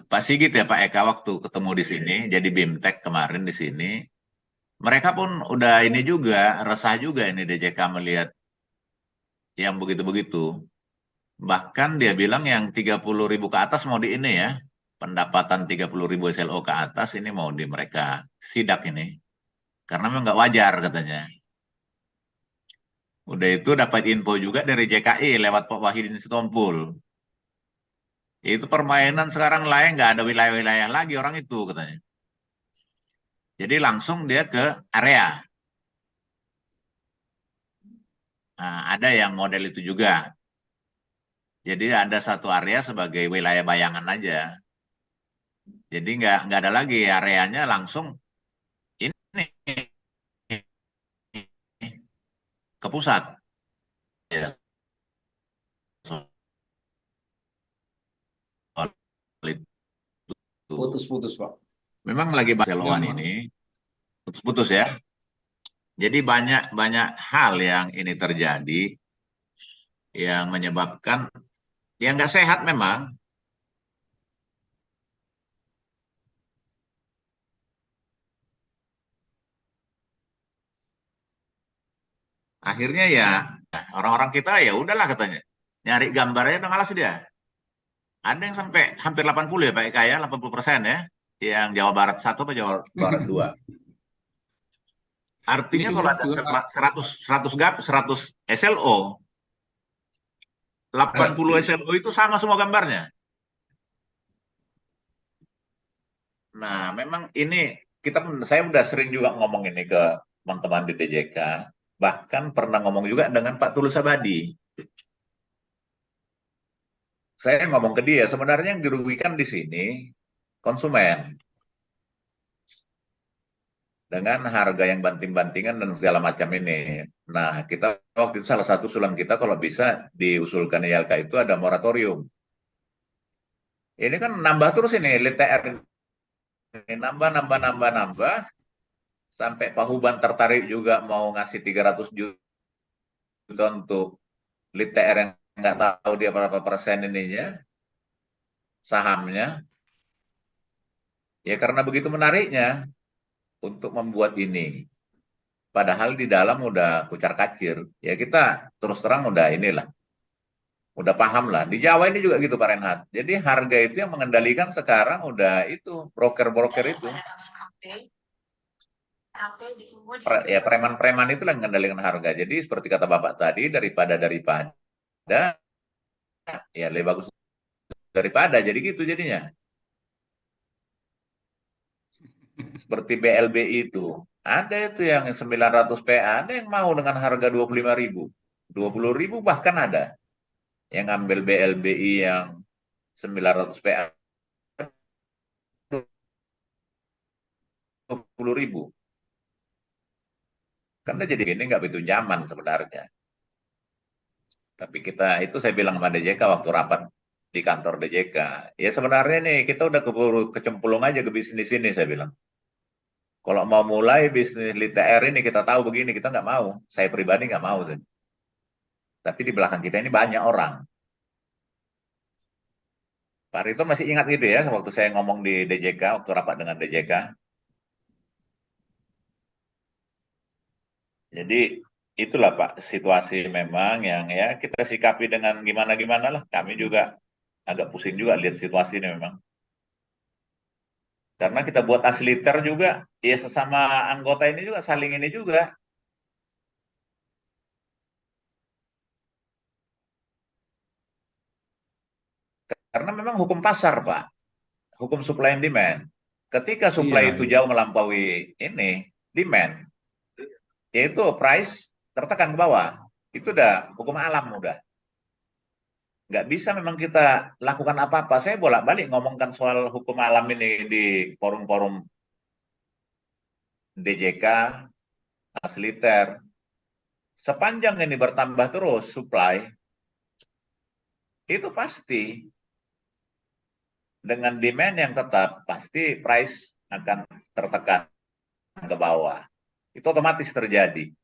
B: Pak Sigit ya Pak Eka waktu ketemu di sini, jadi BIMTEK kemarin di sini, mereka pun udah ini juga, resah juga ini DJK melihat yang begitu-begitu. Bahkan dia bilang yang 30.000 ke atas mau di ini ya, pendapatan 30.000 SLO ke atas ini mau di mereka sidak ini. Karena memang nggak wajar katanya. Udah itu dapat info juga dari JKI lewat Pak Wahidin Sitompul. Itu permainan sekarang lain, nggak ada wilayah-wilayah lagi orang itu katanya. Jadi langsung dia ke area. Nah, ada yang model itu juga. Jadi ada satu area sebagai wilayah bayangan aja. Jadi nggak ada lagi areanya, langsung ini ke pusat. Ya.
F: Putus-putus, Pak.
B: Memang lagi Barcelona
A: Ya,
B: ini putus-putus ya. Jadi banyak hal yang ini terjadi yang menyebabkan ya nggak sehat memang. Akhirnya ya orang-orang kita ya udahlah katanya. Nyari gambarnya udah malas dia. Ada yang sampai hampir 80 ya Pak Eka ya, 80% ya. Yang Jawa Barat 1 atau Jawa Barat 2.
A: Ini
B: Artinya kalau ada
A: juga
B: 100 SLO, 80 SLO itu sama semua gambarnya. Nah, memang ini saya udah sering juga ngomong ini ke teman-teman di DJK. Bahkan pernah ngomong juga dengan Pak Tulus Abadi. Saya ngomong ke dia, sebenarnya yang dirugikan di sini konsumen. Dengan harga yang banting-bantingan dan segala macam ini. Nah, kita waktu itu salah satu usulan kita kalau bisa diusulkan ILK itu ada moratorium. Ini kan nambah terus ini, LTR ini nambah. Sampai Pak Huban tertarik juga mau ngasih 300 juta untuk LTR yang nggak tahu dia berapa persen ininya, sahamnya. Ya karena begitu menariknya, untuk membuat ini. Padahal di dalam udah kucar-kacir. Ya kita terus terang udah inilah. Udah paham lah. Di Jawa ini juga gitu Pak Renhat. Jadi harga itu yang mengendalikan sekarang udah itu broker-broker itu. Ya preman-preman itu yang mengendalikan harga. Jadi seperti kata Bapak tadi, daripada ya lebih bagus daripada. Jadi gitu jadinya. Seperti BLBI itu. Ada itu yang 900 PA, ada yang mau dengan harga 25.000. 20.000 bahkan ada. Yang ngambil BLBI yang 900 PA 20.000. Karena jadi ini nggak begitu nyaman sebenarnya. Tapi kita itu saya bilang sama DJK waktu rapat di kantor DJK. Ya sebenarnya nih kita udah keburu kecemplung aja ke bisnis ini saya bilang. Kalau mau mulai bisnis LITR ini kita tahu begini, kita nggak mau. Saya pribadi nggak mau. Tapi di belakang kita ini banyak orang. Pak Rito masih ingat gitu ya, waktu saya ngomong di DJK, waktu rapat dengan DJK. Jadi itulah Pak, situasi memang yang ya kita sikapi dengan gimana-gimana lah. Kami juga agak pusing juga lihat situasi ini memang. Karena kita buat asliter juga, ya sesama anggota ini juga saling ini juga. Karena memang hukum pasar, Pak. Hukum supply and demand. Ketika supply
A: Iya,
B: itu
A: iya.
B: jauh melampaui ini, demand, yaitu price tertekan ke bawah. Itu udah hukum alam udah. Nggak bisa memang kita lakukan apa-apa. Saya bolak-balik ngomongkan soal hukum alam ini di forum-forum DJK, Asliter. Sepanjang ini bertambah terus supply, itu pasti dengan demand yang tetap, pasti price akan tertekan ke bawah. Itu otomatis terjadi.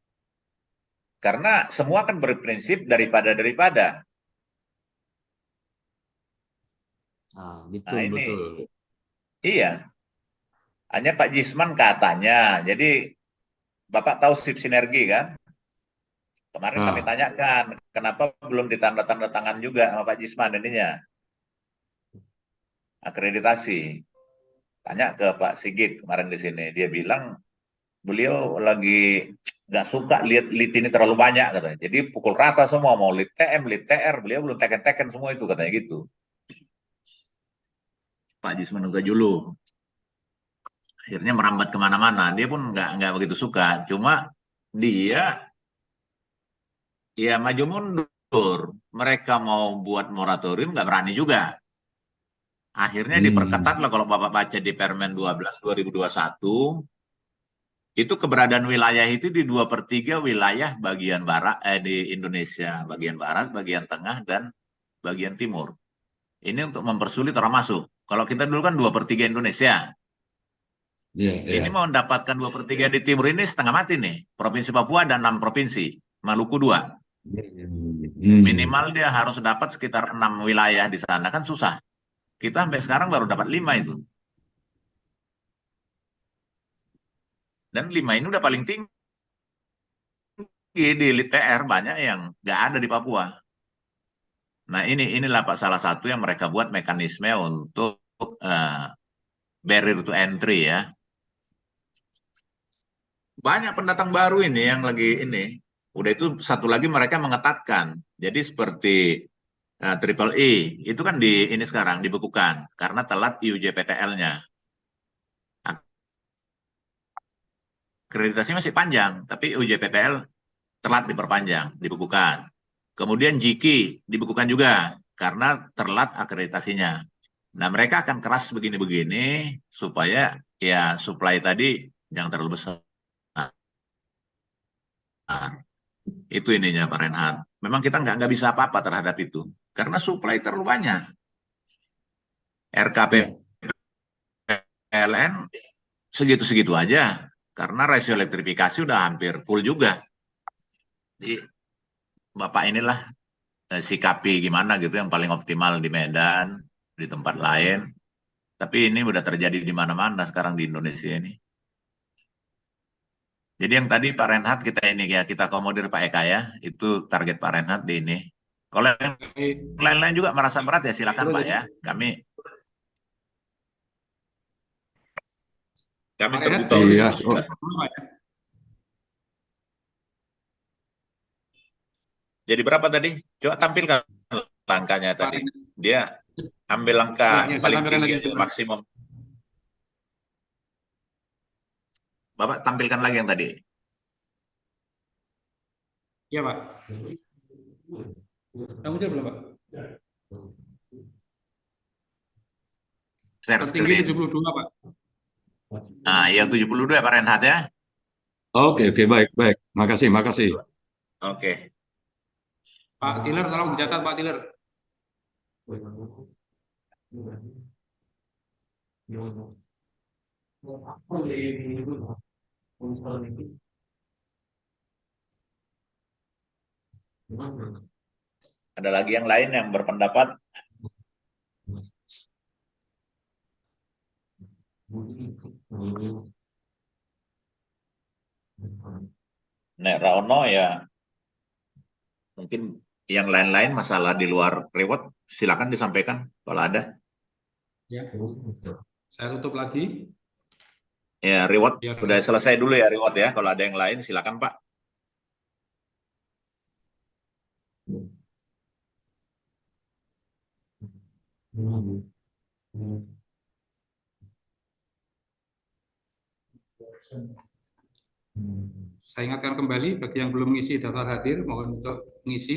B: Karena semua kan berprinsip daripada.
H: Betul,
B: Nah ini,
H: betul.
B: iya. Hanya Pak Jisman katanya, jadi Bapak tahu SIP Sinergi kan? Kemarin kami tanyakan, kenapa belum ditanda tangan juga sama Pak Jisman ininya? Akreditasi. Tanya ke Pak Sigit kemarin di sini, dia bilang beliau lagi nggak suka lihat lead ini terlalu banyak katanya. Jadi pukul rata semua, mau lead TM, lead TR, beliau belum teken-teken semua itu katanya gitu. Pak Jisman juga dulu. Akhirnya merambat kemana-mana. Dia pun nggak begitu suka. Cuma dia ya maju mundur. Mereka mau buat moratorium nggak berani juga. Akhirnya diperketat lah kalau Bapak baca di Permen 12 2021. Itu keberadaan wilayah itu di 2/3 wilayah bagian barat di Indonesia, bagian barat, bagian tengah, dan bagian timur. Ini untuk mempersulit orang masuk. Kalau kita dulu kan 2/3 Indonesia. Ini mau mendapatkan 2/3 di timur ini setengah mati nih. Provinsi Papua dan 6 provinsi, Maluku 2. Minimal dia harus dapat sekitar 6 wilayah di sana, kan susah. Kita sampai sekarang baru dapat 5 itu. Dan 5 ini udah paling tinggi di LITR, banyak yang nggak ada di Papua. Nah inilah Pak salah satu yang mereka buat mekanisme untuk barrier to entry ya. Banyak pendatang baru ini yang lagi ini. Udah itu satu lagi mereka mengetatkan. Jadi seperti Triple E itu kan ini sekarang dibekukan karena telat IUJPTL-nya. Akreditasi masih panjang, tapi IUJPTL telat diperpanjang, dibekukan. Kemudian JIKI dibekukan juga karena telat akreditasinya. Nah mereka akan keras begini-begini supaya ya supply tadi jangan terlalu besar. Itu ininya Pak Renhat. Memang kita nggak bisa apa-apa terhadap itu karena supply terlalu banyak. RKP PLN segitu-segitu aja karena rasio elektrifikasi udah hampir full juga. Jadi Bapak inilah sikapi gimana gitu yang paling optimal di Medan, di tempat lain. Tapi ini udah terjadi di mana-mana sekarang di Indonesia ini. Jadi yang tadi Pak Renhat kita ini ya, kita akomodir Pak Eka ya. Itu target Pak Renhat di ini. Kalau yang
A: Baik.
B: lain-lain juga merasa berat ya silakan
A: Terus,
B: Pak ya. Kami
A: Pak Renhat
B: terbuka
A: dari
B: untuk
C: Iya,
A: dulu,
C: oh,
A: Pak, ya?
B: jadi berapa tadi? Coba tampilkan angkanya
A: Pak
B: tadi.
A: Renhat.
B: Dia ambil angka
A: Ya, saya
B: paling
A: tampilkan
B: tinggi
A: lagi.
B: itu maksimum. Bapak tampilkan lagi yang tadi.
A: Iya, Pak. Udah muncul belum, Pak?
B: Share
A: Tertinggi
B: screen.
A: 72, Pak.
B: Nah, ya 72 ya Pak Renhat ya.
C: oke, oke, baik, baik. Makasih, makasih.
B: Oke.
A: Pak Tiller, tolong dicatat, Pak Tiller.
B: Ada lagi yang lain yang berpendapat? Nek Raono ya mungkin yang lain-lain masalah di luar reward silakan disampaikan kalau ada.
A: Ya. Saya tutup lagi.
B: Ya reward
A: Biar
B: sudah selesai dulu ya reward ya. Kalau ada yang lain silakan Pak.
A: saya ingatkan kembali bagi yang belum mengisi daftar hadir, mohon untuk mengisi.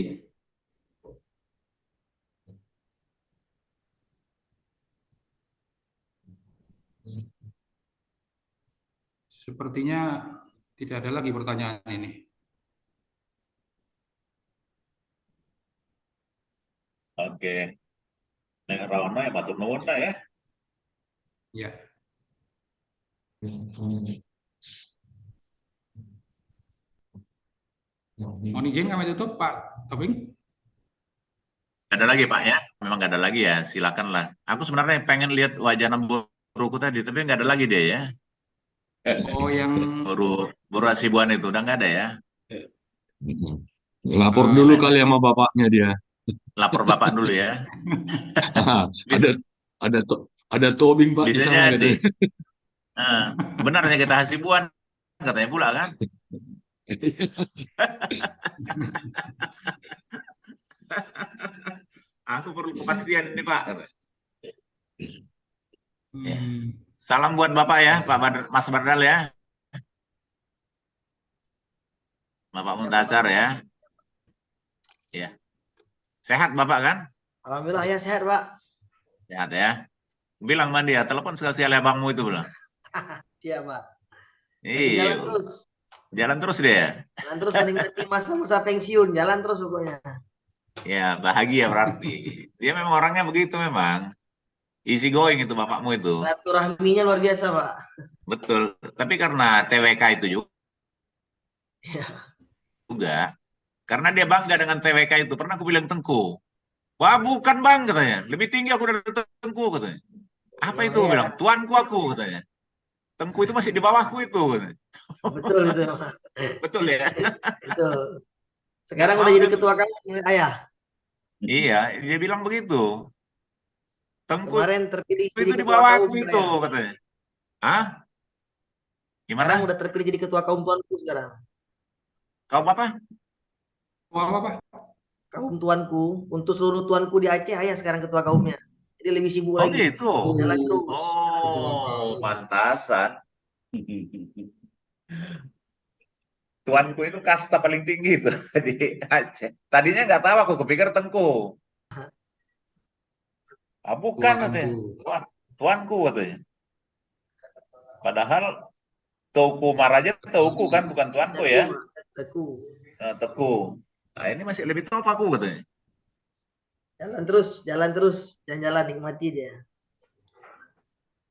A: Sepertinya tidak ada lagi pertanyaan ini.
B: Oke. Nek Raono ya matur nuwun dah ya.
A: Ya. Mohon izin kami tutup, Pak Tobing.
B: Ada lagi Pak ya? Memang nggak ada lagi ya, silakanlah. Aku sebenarnya pengen lihat wajah buruku tadi, tapi nggak ada lagi dia ya.
A: Oh, yang
B: Buru Hasibuan itu udah nggak ada ya.
C: Lapor dulu kali sama bapaknya dia.
B: Lapor Bapak dulu ya.
C: ada ada tobing Pak di
B: Bisa
C: sana
B: jadi.
C: katanya.
B: Benarnya kita Hasibuan katanya pula kan. Aku perlu kepastian ini Pak. Ya. Salam buat Bapak ya, Mas Bardal ya. Bapak Muntasar ya. Ya. Sehat Bapak kan?
D: Alhamdulillah ya sehat, Pak.
B: Sehat ya. Bilang mandi ya, telepon sekali-sekali abangmu itu bilang.
D: Siap, Pak.
B: Iya.
D: Jalan terus.
B: Jalan terus dia.
D: Jalan terus menikmati masa-masa pensiun. Jalan terus pokoknya.
B: Ya, bahagia berarti. Dia memang orangnya begitu memang. Easy going itu bapakmu itu.
D: Silaturahminya luar biasa, Pak.
B: Betul. Tapi karena TWK itu
D: Ya.
B: juga, karena dia bangga dengan TWK itu. Pernah aku bilang Tengku. Wah bukan bang katanya. Lebih tinggi aku dari Tengku katanya. Apa
D: Ya,
B: itu?
D: ya.
B: Bilang, tuanku aku katanya. Tengku itu masih di bawahku itu. Katanya.
D: Betul itu, Pak.
B: Betul ya?
D: Betul. Sekarang
B: Nggak
D: udah
B: mau
D: jadi
B: dia
D: ketua kami, ayah.
B: Iya, dia bilang begitu. Tengku
D: Kemarin terpilih
B: itu
D: jadi
B: di
D: ketua
B: bawahku
D: kaum,
B: itu
D: ayah.
B: katanya. Hah?
D: Sekarang
B: Gimana?
D: udah terpilih jadi ketua kaum tuanku sekarang.
B: Kau apa?
A: Oh, apa, Pak?
D: Kaum tuanku, untuk seluruh tuanku di Aceh, ayah sekarang ketua kaumnya. Jadi lebih sibuk
B: Oh
D: lagi.
B: gitu.
D: Jalan terus.
B: Oh, pantasan. Tuanku itu kasta paling tinggi itu di Aceh. Tadinya nggak tahu aku kepikir Tengku. Ah, bukan katanya. Tuanku katanya. Padahal Teuku Maraja Teuku kan bukan tuanku ya.
D: Teku.
B: Teku. Nah ini masih lebih top aku katanya.
D: Jalan terus, jalan-jalan nikmati dia.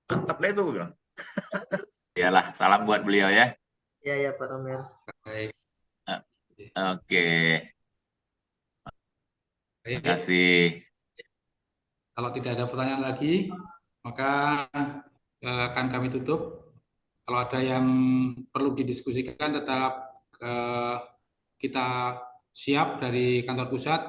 B: Mantap lah itu gue bilang. Iyalah, salam buat beliau ya.
D: Ya ya Pak Tomer.
A: Baik.
B: Oke.
A: Baik.
B: Terima kasih.
A: Kalau tidak ada pertanyaan lagi, maka akan kami tutup Kalau ada yang perlu didiskusikan tetap kita siap dari kantor pusat.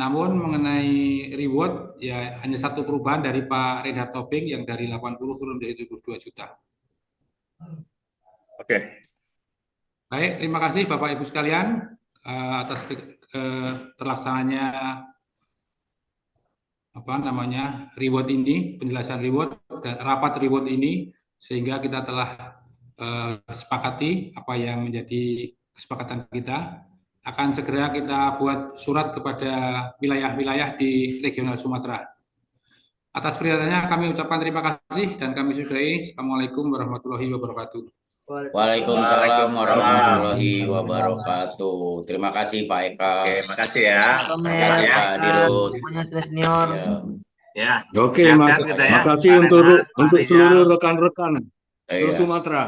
A: Namun mengenai reward ya hanya satu perubahan dari Pak Reinhard Tobing yang dari 80 turun dari 72 juta.
B: Oke.
A: Baik, terima kasih Bapak Ibu sekalian atas terlaksananya reward ini, penjelasan reward dan rapat reward ini, sehingga kita telah sepakati apa yang menjadi kesepakatan kita. Akan segera kita buat surat kepada wilayah-wilayah di regional Sumatera. Atas perhatiannya kami ucapkan terima kasih dan kami sudahi. Assalamualaikum warahmatullahi wabarakatuh.
F: Waalaikumsalam warahmatullahi wabarakatuh. Terima kasih Pak Eka.
B: Oke, makasih ya.
F: Terima kasih Pak Dirut.
D: Semuanya senior.
F: Ya.
B: Ya.
C: Oke,
B: Sehat-sehat kita ya.
C: makasih
B: Pak
C: untuk
B: Renhard, Pak Rizal.
C: seluruh rekan-rekan seluruh
F: Iya.
C: Sumatera.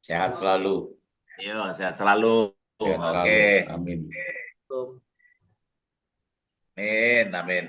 F: Sehat selalu.
B: Yo, sehat selalu.
F: Sehat selalu.
B: Oke.
F: Amin.
B: Amin, amin.